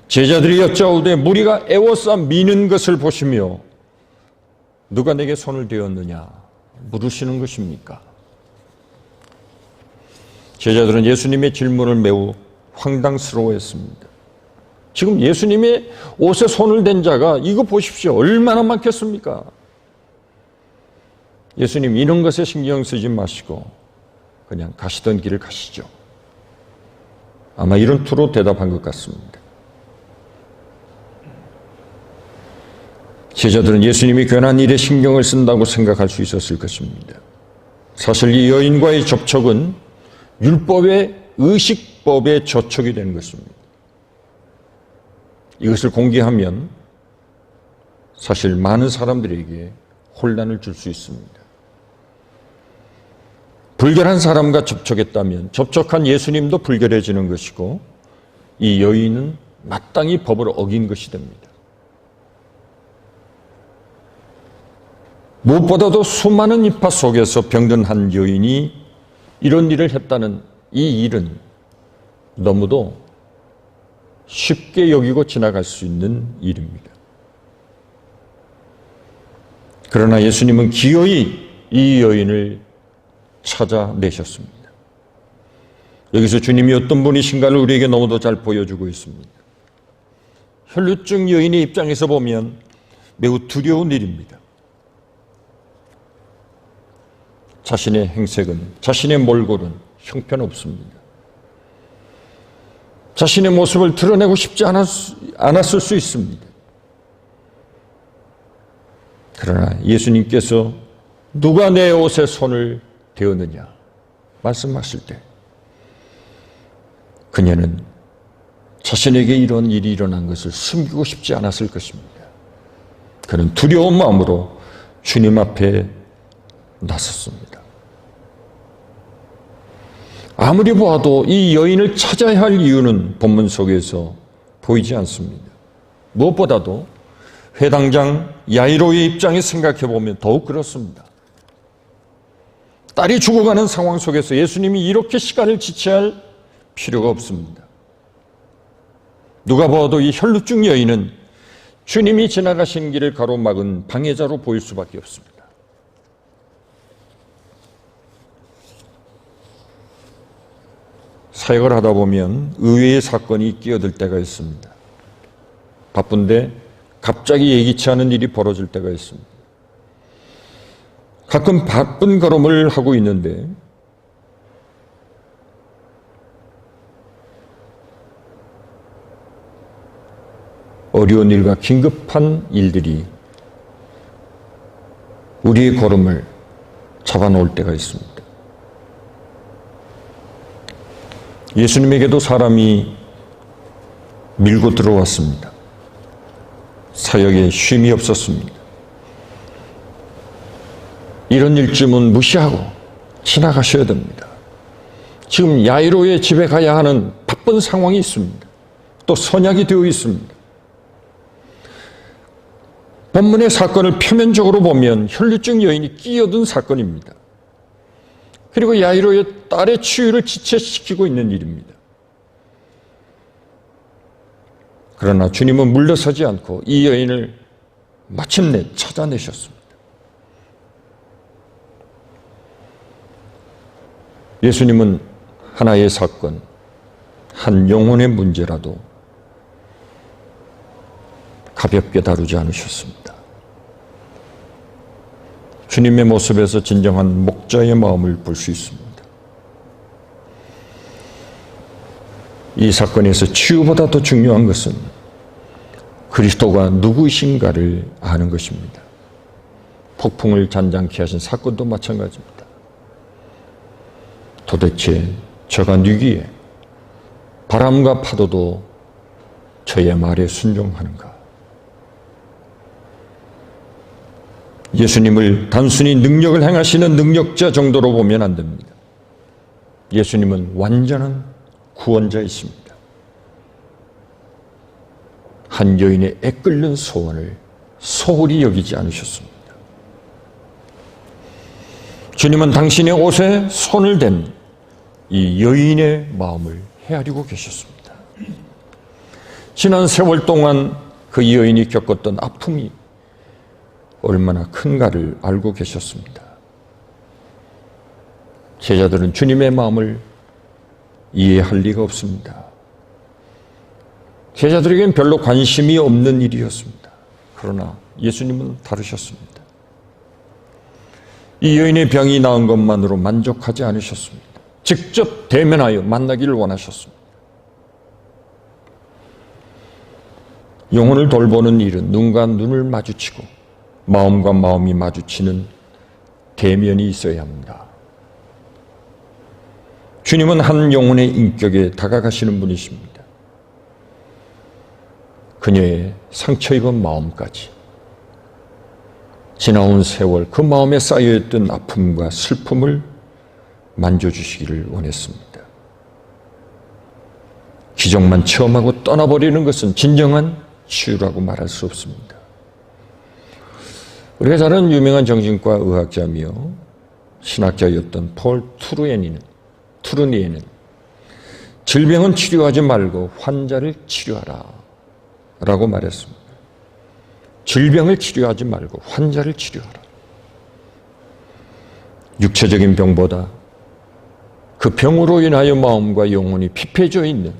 제자들이 여짜오되 무리가 애워싸 미는 것을 보시며 누가 내게 손을 대었느냐 물으시는 것입니까? 제자들은 예수님의 질문을 매우 황당스러워했습니다. 지금 예수님의 옷에 손을 댄 자가 이거 보십시오. 얼마나 많겠습니까? 예수님 이런 것에 신경 쓰지 마시고 그냥 가시던 길을 가시죠. 아마 이런 투로 대답한 것 같습니다. 제자들은 예수님이 괜한 일에 신경을 쓴다고 생각할 수 있었을 것입니다. 사실 이 여인과의 접촉은 율법의 의식법의 저촉이 되는 것입니다. 이것을 공개하면 사실 많은 사람들에게 혼란을 줄 수 있습니다. 불결한 사람과 접촉했다면 접촉한 예수님도 불결해지는 것이고 이 여인은 마땅히 법을 어긴 것이 됩니다. 무엇보다도 수많은 인파 속에서 병든 한 여인이 이런 일을 했다는 이 일은 너무도 쉽게 여기고 지나갈 수 있는 일입니다. 그러나 예수님은 기어이 이 여인을 찾아내셨습니다. 여기서 주님이 어떤 분이신가를 우리에게 너무도 잘 보여주고 있습니다. 혈루증 여인의 입장에서 보면 매우 두려운 일입니다. 자신의 행색은, 자신의 몰골은 형편없습니다. 자신의 모습을 드러내고 싶지 않았을 수 있습니다. 그러나 예수님께서 누가 내 옷에 손을 대었느냐 말씀하실 때 그녀는 자신에게 이런 일이 일어난 것을 숨기고 싶지 않았을 것입니다. 그는 두려운 마음으로 주님 앞에 나섰습니다. 아무리 보아도 이 여인을 찾아야 할 이유는 본문 속에서 보이지 않습니다. 무엇보다도 회당장 야이로의 입장에 생각해 보면 더욱 그렇습니다. 딸이 죽어가는 상황 속에서 예수님이 이렇게 시간을 지체할 필요가 없습니다. 누가 보아도 이 혈루증 여인은 주님이 지나가신 길을 가로막은 방해자로 보일 수밖에 없습니다. 사역을 하다 보면 의외의 사건이 끼어들 때가 있습니다. 바쁜데 갑자기 예기치 않은 일이 벌어질 때가 있습니다. 가끔 바쁜 걸음을 하고 있는데 어려운 일과 긴급한 일들이 우리의 걸음을 잡아놓을 때가 있습니다. 예수님에게도 사람이 밀고 들어왔습니다. 사역에 쉼이 없었습니다. 이런 일쯤은 무시하고 지나가셔야 됩니다. 지금 야이로의 집에 가야 하는 바쁜 상황이 있습니다. 또 선약이 되어 있습니다. 본문의 사건을 표면적으로 보면 혈류증 여인이 끼어든 사건입니다. 그리고 야이로의 딸의 치유를 지체시키고 있는 일입니다. 그러나 주님은 물러서지 않고 이 여인을 마침내 찾아내셨습니다. 예수님은 하나의 사건, 한 영혼의 문제라도 가볍게 다루지 않으셨습니다. 주님의 모습에서 진정한 목자의 마음을 볼 수 있습니다. 이 사건에서 치유보다 더 중요한 것은 그리스도가 누구이신가를 아는 것입니다. 폭풍을 잔잔케 하신 사건도 마찬가지입니다. 도대체 저가 누구기에 바람과 파도도 저의 말에 순종하는가? 예수님을 단순히 능력을 행하시는 능력자 정도로 보면 안 됩니다. 예수님은 완전한 구원자이십니다. 한 여인의 애끓는 소원을 소홀히 여기지 않으셨습니다. 주님은 당신의 옷에 손을 댄 이 여인의 마음을 헤아리고 계셨습니다. 지난 세월 동안 그 여인이 겪었던 아픔이 얼마나 큰가를 알고 계셨습니다. 제자들은 주님의 마음을 이해할 리가 없습니다. 제자들에겐 별로 관심이 없는 일이었습니다. 그러나 예수님은 다르셨습니다. 이 여인의 병이 나은 것만으로 만족하지 않으셨습니다. 직접 대면하여 만나기를 원하셨습니다. 영혼을 돌보는 일은 눈과 눈을 마주치고 마음과 마음이 마주치는 대면이 있어야 합니다. 주님은 한 영혼의 인격에 다가가시는 분이십니다. 그녀의 상처 입은 마음까지, 지나온 세월 그 마음에 쌓여있던 아픔과 슬픔을 만져주시기를 원했습니다. 기적만 체험하고 떠나버리는 것은 진정한 치유라고 말할 수 없습니다. 우리가 잘 아는 유명한 정신과 의학자며 신학자였던 폴 투르니에는 질병은 치료하지 말고 환자를 치료하라 라고 말했습니다. 질병을 치료하지 말고 환자를 치료하라. 육체적인 병보다 그 병으로 인하여 마음과 영혼이 피폐해져 있는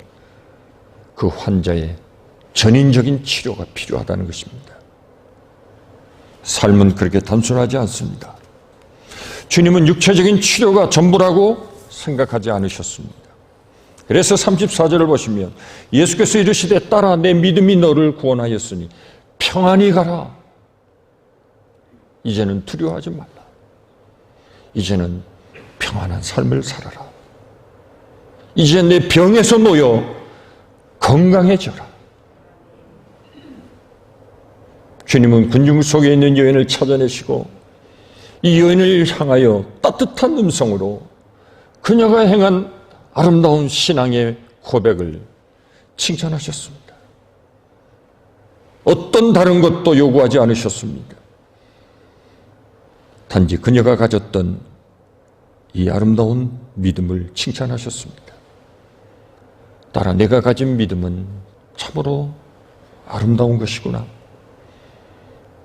그 환자의 전인적인 치료가 필요하다는 것입니다. 삶은 그렇게 단순하지 않습니다. 주님은 육체적인 치료가 전부라고 생각하지 않으셨습니다. 그래서 34절을 보시면 예수께서 이르시되 딸아 내 믿음이 너를 구원하였으니 평안히 가라. 이제는 두려워하지 말라. 이제는 평안한 삶을 살아라. 이제 내 병에서 놓여 건강해져라. 주님은 군중 속에 있는 여인을 찾아내시고 이 여인을 향하여 따뜻한 음성으로 그녀가 행한 아름다운 신앙의 고백을 칭찬하셨습니다. 어떤 다른 것도 요구하지 않으셨습니다. 단지 그녀가 가졌던 이 아름다운 믿음을 칭찬하셨습니다. 딸아, 내가 가진 믿음은 참으로 아름다운 것이구나.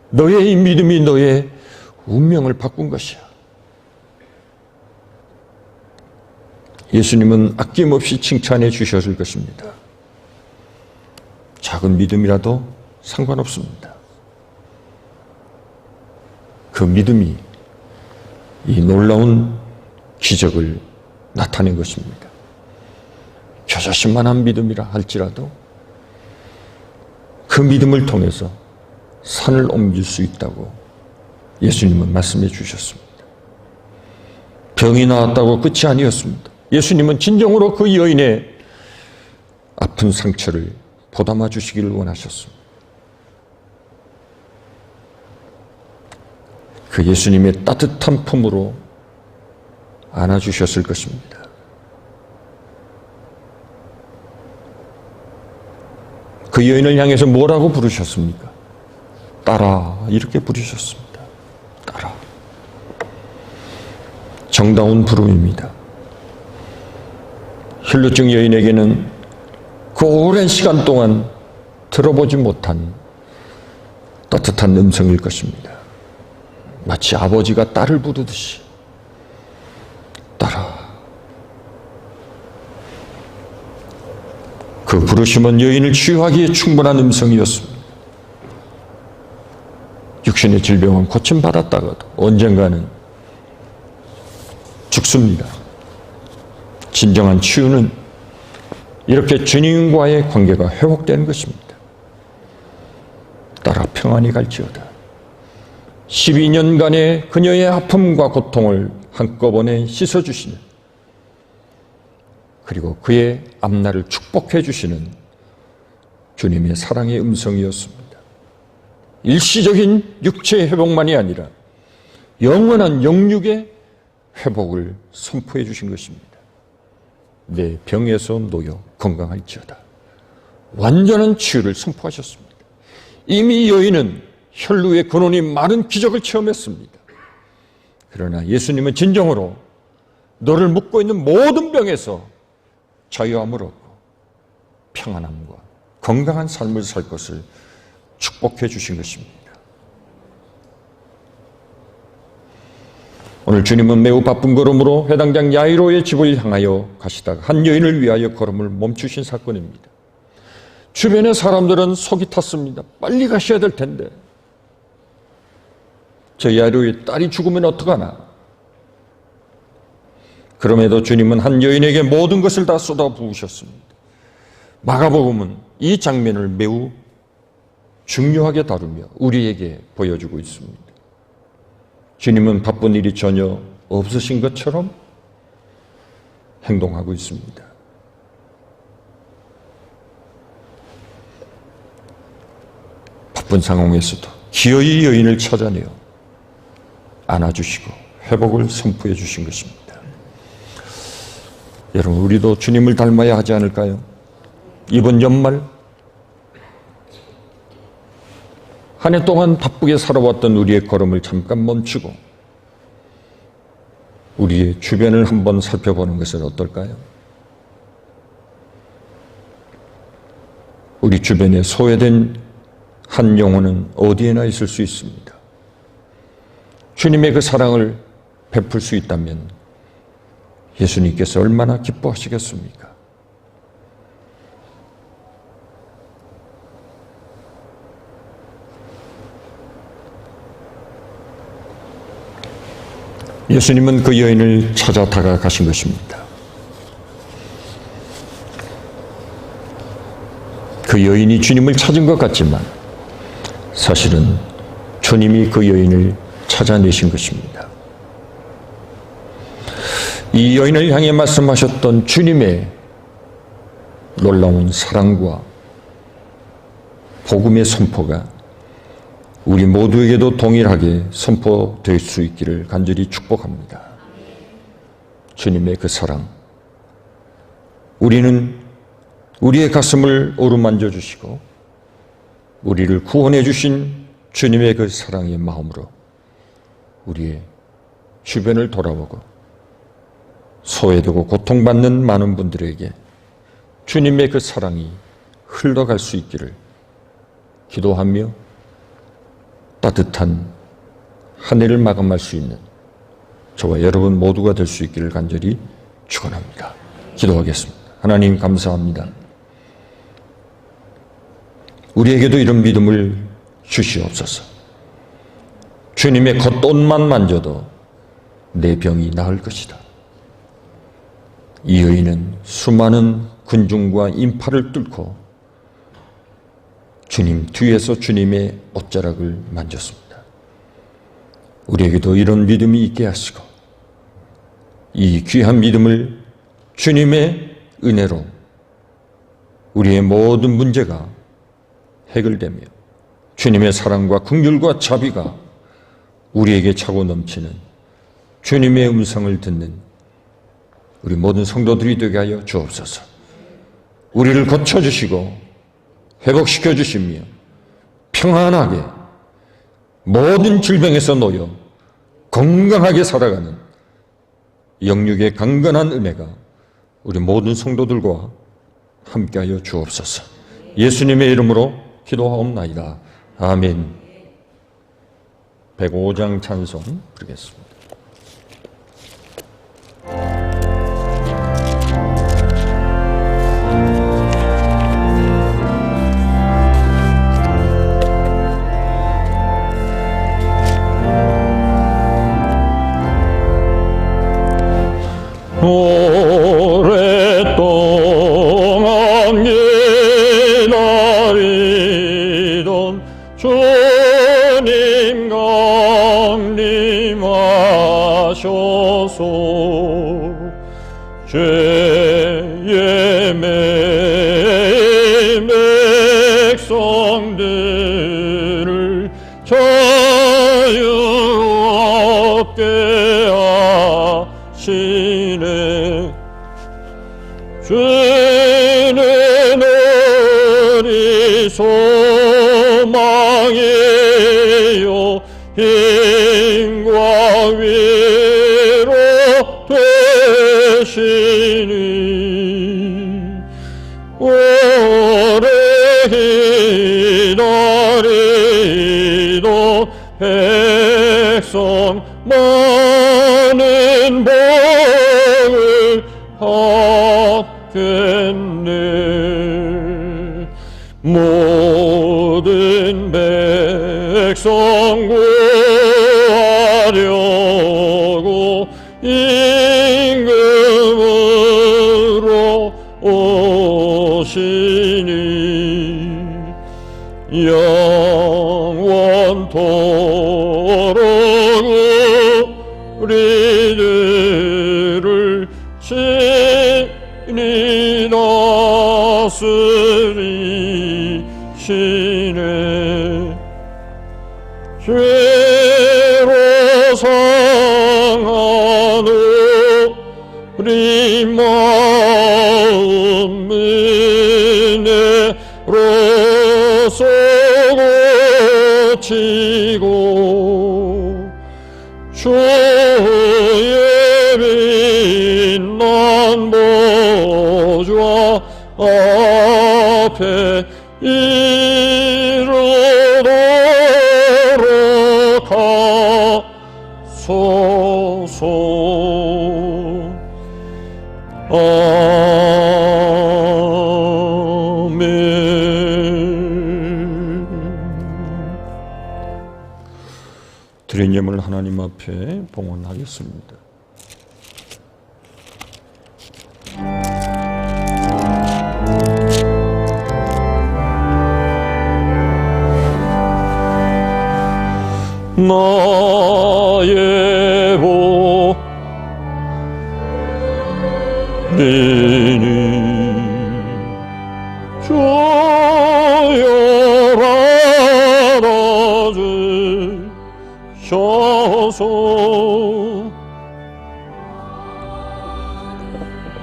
너의 이 믿음이 너의 운명을 바꾼 것이야. 예수님은 아낌없이 칭찬해 주셨을 것입니다. 작은 믿음이라도 상관없습니다. 그 믿음이 이 놀라운 기적을 나타낸 것입니다. 겨자씨만한 믿음이라 할지라도 그 믿음을 통해서 산을 옮길 수 있다고 예수님은 말씀해 주셨습니다. 병이 나았다고 끝이 아니었습니다. 예수님은 진정으로 그 여인의 아픈 상처를 보담아 주시기를 원하셨습니다. 그 예수님의 따뜻한 품으로 안아주셨을 것입니다. 그 여인을 향해서 뭐라고 부르셨습니까? 따라, 이렇게 부르셨습니다. 따라. 정다운 부름입니다. 혈루증 여인에게는 그 오랜 시간 동안 들어보지 못한 따뜻한 음성일 것입니다. 마치 아버지가 딸을 부르듯이 따라. 그 부르심은 여인을 치유하기에 충분한 음성이었습니다. 육신의 질병은 고침받았다가도 언젠가는 죽습니다. 진정한 치유는 이렇게 주님과의 관계가 회복되는 것입니다. 따라 평안히 갈지어다. 12년간의 그녀의 아픔과 고통을 한꺼번에 씻어주시는, 그리고 그의 앞날을 축복해 주시는 주님의 사랑의 음성이었습니다. 일시적인 육체의 회복만이 아니라 영원한 영육의 회복을 선포해 주신 것입니다. 내 병에서 놓여 건강할지어다. 완전한 치유를 선포하셨습니다. 이미 여인은 혈루의 근원이 마른 기적을 체험했습니다. 그러나 예수님은 진정으로 너를 묶고 있는 모든 병에서 자유함을 얻고 평안함과 건강한 삶을 살 것을 축복해 주신 것입니다. 오늘 주님은 매우 바쁜 걸음으로 회당장 야이로의 집을 향하여 가시다가 한 여인을 위하여 걸음을 멈추신 사건입니다. 주변의 사람들은 속이 탔습니다. 빨리 가셔야 될 텐데. 저 야이로의 딸이 죽으면 어떡하나. 그럼에도 주님은 한 여인에게 모든 것을 다 쏟아부으셨습니다. 마가복음은 이 장면을 매우 중요하게 다루며 우리에게 보여주고 있습니다. 주님은 바쁜 일이 전혀 없으신 것처럼 행동하고 있습니다. 바쁜 상황에서도 기어이 여인을 찾아내어 안아주시고 회복을 선포해 주신 것입니다. 여러분, 우리도 주님을 닮아야 하지 않을까요? 이번 연말 한 해 동안 바쁘게 살아왔던 우리의 걸음을 잠깐 멈추고 우리의 주변을 한번 살펴보는 것은 어떨까요? 우리 주변에 소외된 한 영혼은 어디에나 있을 수 있습니다. 주님의 그 사랑을 베풀 수 있다면 예수님께서 얼마나 기뻐하시겠습니까? 예수님은 그 여인을 찾아 다가가신 것입니다. 그 여인이 주님을 찾은 것 같지만 사실은 주님이 그 여인을 찾아내신 것입니다. 이 여인을 향해 말씀하셨던 주님의 놀라운 사랑과 복음의 선포가 우리 모두에게도 동일하게 선포될 수 있기를 간절히 축복합니다. 주님의 그 사랑, 우리는 우리의 가슴을 어루만져 주시고 우리를 구원해 주신 주님의 그 사랑의 마음으로 우리의 주변을 돌아보고 소외되고 고통받는 많은 분들에게 주님의 그 사랑이 흘러갈 수 있기를 기도하며 따뜻한 한 해를 마감할 수 있는 저와 여러분 모두가 될 수 있기를 간절히 축원합니다. 기도하겠습니다. 하나님 감사합니다. 우리에게도 이런 믿음을 주시옵소서. 주님의 겉옷만 만져도 내 병이 나을 것이다. 이 여인은 수많은 군중과 인파를 뚫고 주님 뒤에서 주님의 옷자락을 만졌습니다. 우리에게도 이런 믿음이 있게 하시고 이 귀한 믿음을 주님의 은혜로 우리의 모든 문제가 해결되며 주님의 사랑과 긍휼과 자비가 우리에게 차고 넘치는 주님의 음성을 듣는 우리 모든 성도들이 되게 하여 주옵소서. 우리를 고쳐주시고 회복시켜 주시며 평안하게 모든 질병에서 놓여 건강하게 살아가는 영육의 강건한 은혜가 우리 모든 성도들과 함께하여 주옵소서. 예수님의 이름으로 기도하옵나이다. 아멘. 105장 찬송 부르겠습니다. 오랫동안 기다리던 주님 강림하셔서 죄의 매인 백성들을 자유롭게 하시네. 주는 우리 소망이요 힘과 위로 되시니 오래 기다리던 백성 많은 복을 받겠네. 모든 백성 구하려고 임금으로 오시니 영원토록 우리들을 친히 다스리시네. 죄로 상한 우리 마음 은혜로서 고치고 주의 빛난 보좌 앞에 이르도록 하소서. 아멘. 드린 예물 하나님 앞에 봉헌하겠습니다. 나의 보리니 주여 받아주셔서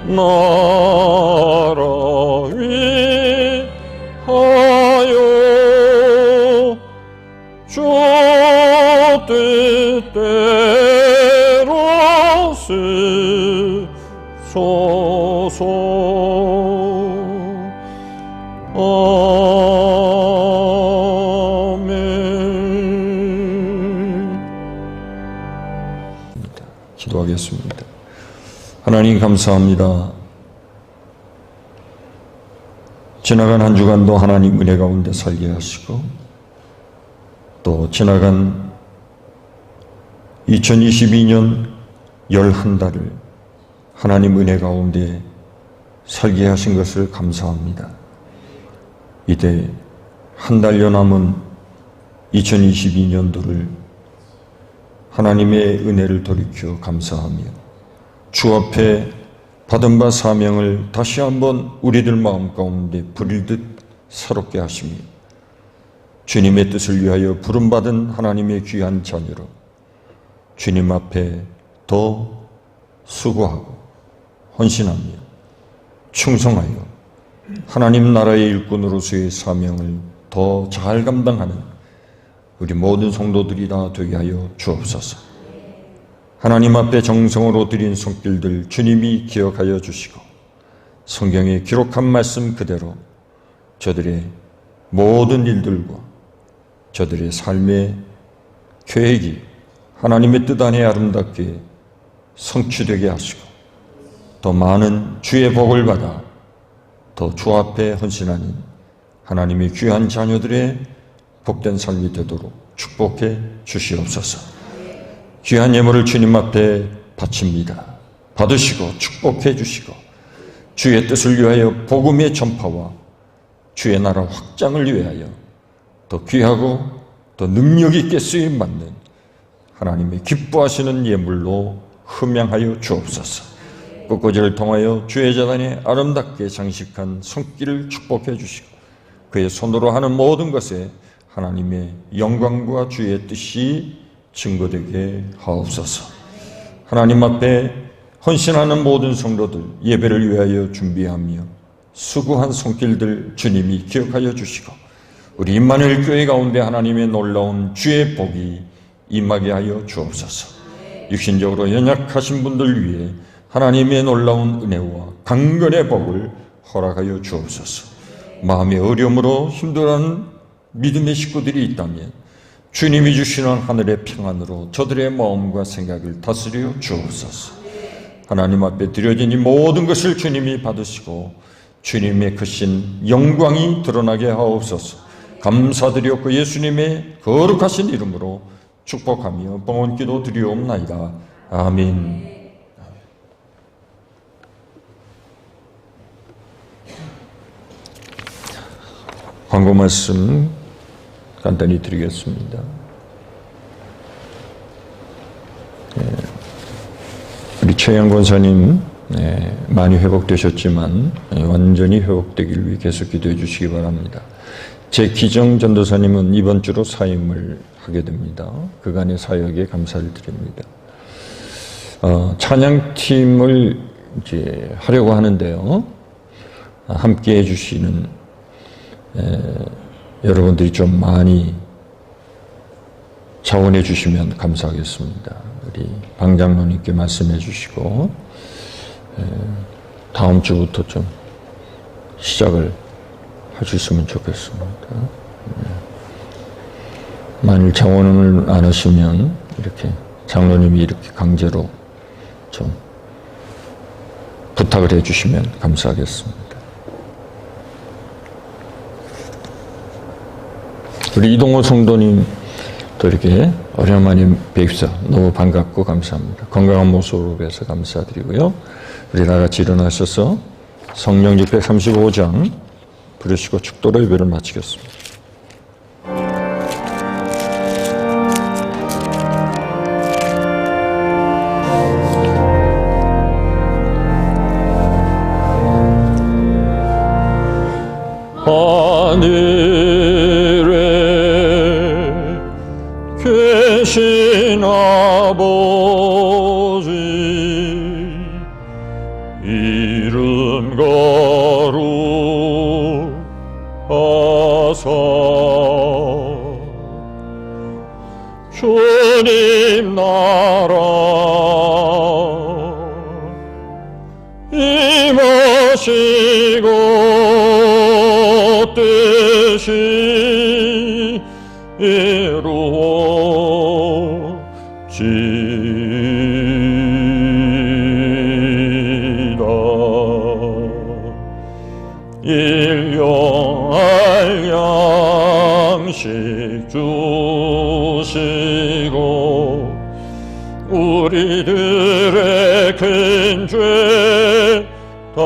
나라 위하여 주 뜻대로 쓰소서. 아멘. 기도하겠습니다. 하나님 감사합니다. 지나간 한 주간도 하나님 은혜 가운데 살게 하시고 또 지나간 2022년 11달을 하나님 은혜 가운데 살게 하신 것을 감사합니다. 이제 한 달여 남은 2022년도를 하나님의 은혜를 돌이켜 감사하며 주 앞에 받은 바 사명을 다시 한번 우리들 마음 가운데 부릴듯 새롭게 하시며 주님의 뜻을 위하여 부름받은 하나님의 귀한 자녀로 주님 앞에 더 수고하고 헌신하며 충성하여 하나님 나라의 일꾼으로서의 사명을 더 잘 감당하는 우리 모든 성도들이 다 되게 하여 주옵소서. 하나님 앞에 정성으로 드린 손길들 주님이 기억하여 주시고 성경에 기록한 말씀 그대로 저들의 모든 일들과 저들의 삶의 계획이 하나님의 뜻 안에 아름답게 성취되게 하시고 더 많은 주의 복을 받아 더 주 앞에 헌신하는 하나님의 귀한 자녀들의 복된 삶이 되도록 축복해 주시옵소서. 귀한 예물을 주님 앞에 바칩니다. 받으시고 축복해 주시고 주의 뜻을 위하여 복음의 전파와 주의 나라 확장을 위하여 더 귀하고 더 능력 있게 쓰임받는 하나님의 기뻐하시는 예물로 흠양하여 주옵소서. 꽃꽂이를 통하여 주의 재단에 아름답게 장식한 손길을 축복해 주시고 그의 손으로 하는 모든 것에 하나님의 영광과 주의 뜻이 증거되게 하옵소서. 하나님 앞에 헌신하는 모든 성도들 예배를 위하여 준비하며 수고한 손길들 주님이 기억하여 주시고 우리 임마누엘 교회 가운데 하나님의 놀라운 주의 복이 임하게 하여 주옵소서. 육신적으로 연약하신 분들 위해 하나님의 놀라운 은혜와 강건의 복을 허락하여 주옵소서. 마음의 어려움으로 힘들어하는 믿음의 식구들이 있다면 주님이 주시는 하늘의 평안으로 저들의 마음과 생각을 다스려 주옵소서. 하나님 앞에 드려진 이 모든 것을 주님이 받으시고 주님의 크신 영광이 드러나게 하옵소서. 감사드렸고 예수님의 거룩하신 이름으로 축복하며 봉헌 기도 드리옵나이다. 아멘. 광고 말씀 간단히 드리겠습니다. 우리 최양 권사님 많이 회복되셨지만 완전히 회복되길 위해 계속 기도해 주시기 바랍니다. 제 기정 전도사님은 이번 주로 사임을 하게 됩니다. 그간의 사역에 감사를 드립니다. 찬양팀을 이제 하려고 하는데요. 함께 해주시는 여러분들이 좀 많이 자원해 주시면 감사하겠습니다. 우리 방 장로님께 말씀해 주시고 다음 주부터 좀 시작을 해주시면 좋겠습니다. 만일 자원을 안 하시면 이렇게 장로님이 이렇게 강제로 좀 부탁을 해 주시면 감사하겠습니다. 우리 이동호 성도님 또 이렇게 오랜만에 뵙사 너무 반갑고 감사합니다. 건강한 모습으로 뵈서 감사드리고요. 우리 다 같이 일어나셔서 성령 635장 부르시고 축도로 예배를 마치겠습니다. 하늘에 계신 아버지 이름 거룩하사 주님 나라 임하시고 뜻이 이루어지다. 일용할 양식 주시고 우리들의 큰 죄 다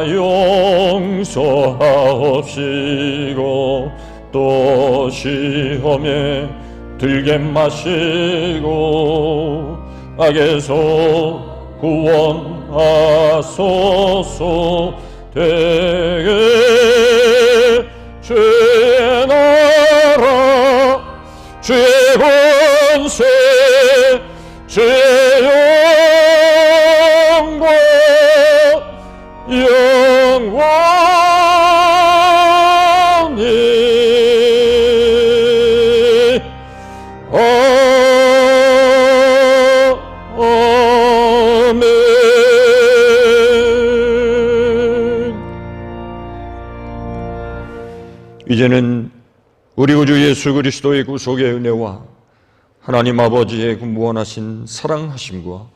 용서하옵시고 또 시험에 들게 마시고 악에서 구원하소서. 대개 주의 나라 주의 권세 이제는 우리 구주 예수 그리스도의 구속의 은혜와 하나님 아버지의 그 무한하신 사랑하심과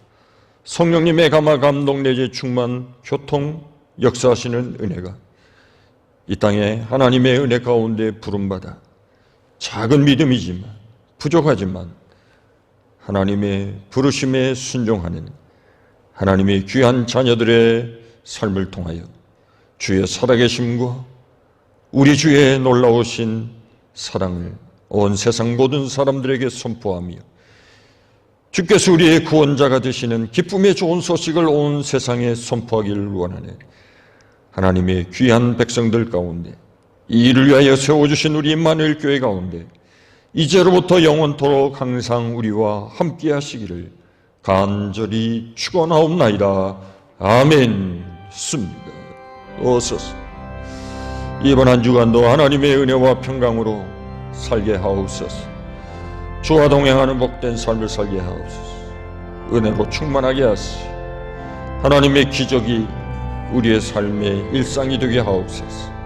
성령님의 감화 감동 내재 충만 교통 역사하시는 은혜가 이 땅에 하나님의 은혜 가운데 부름받아 작은 믿음이지만 부족하지만 하나님의 부르심에 순종하는 하나님의 귀한 자녀들의 삶을 통하여 주의 살아계심과 우리 주의 놀라우신 사랑을 온 세상 모든 사람들에게 선포하며 주께서 우리의 구원자가 되시는 기쁨의 좋은 소식을 온 세상에 선포하기를 원하는 하나님의 귀한 백성들 가운데 이 일을 위하여 세워주신 우리 임마누엘 교회 가운데 이제로부터 영원토록 항상 우리와 함께 하시기를 간절히 축원하옵나이다. 아멘. 습니다. 어서서 이번 한 주간도 하나님의 은혜와 평강으로 살게 하옵소서. 주와 동행하는 복된 삶을 살게 하옵소서. 은혜로 충만하게 하시고 하나님의 기적이 우리의 삶의 일상이 되게 하옵소서.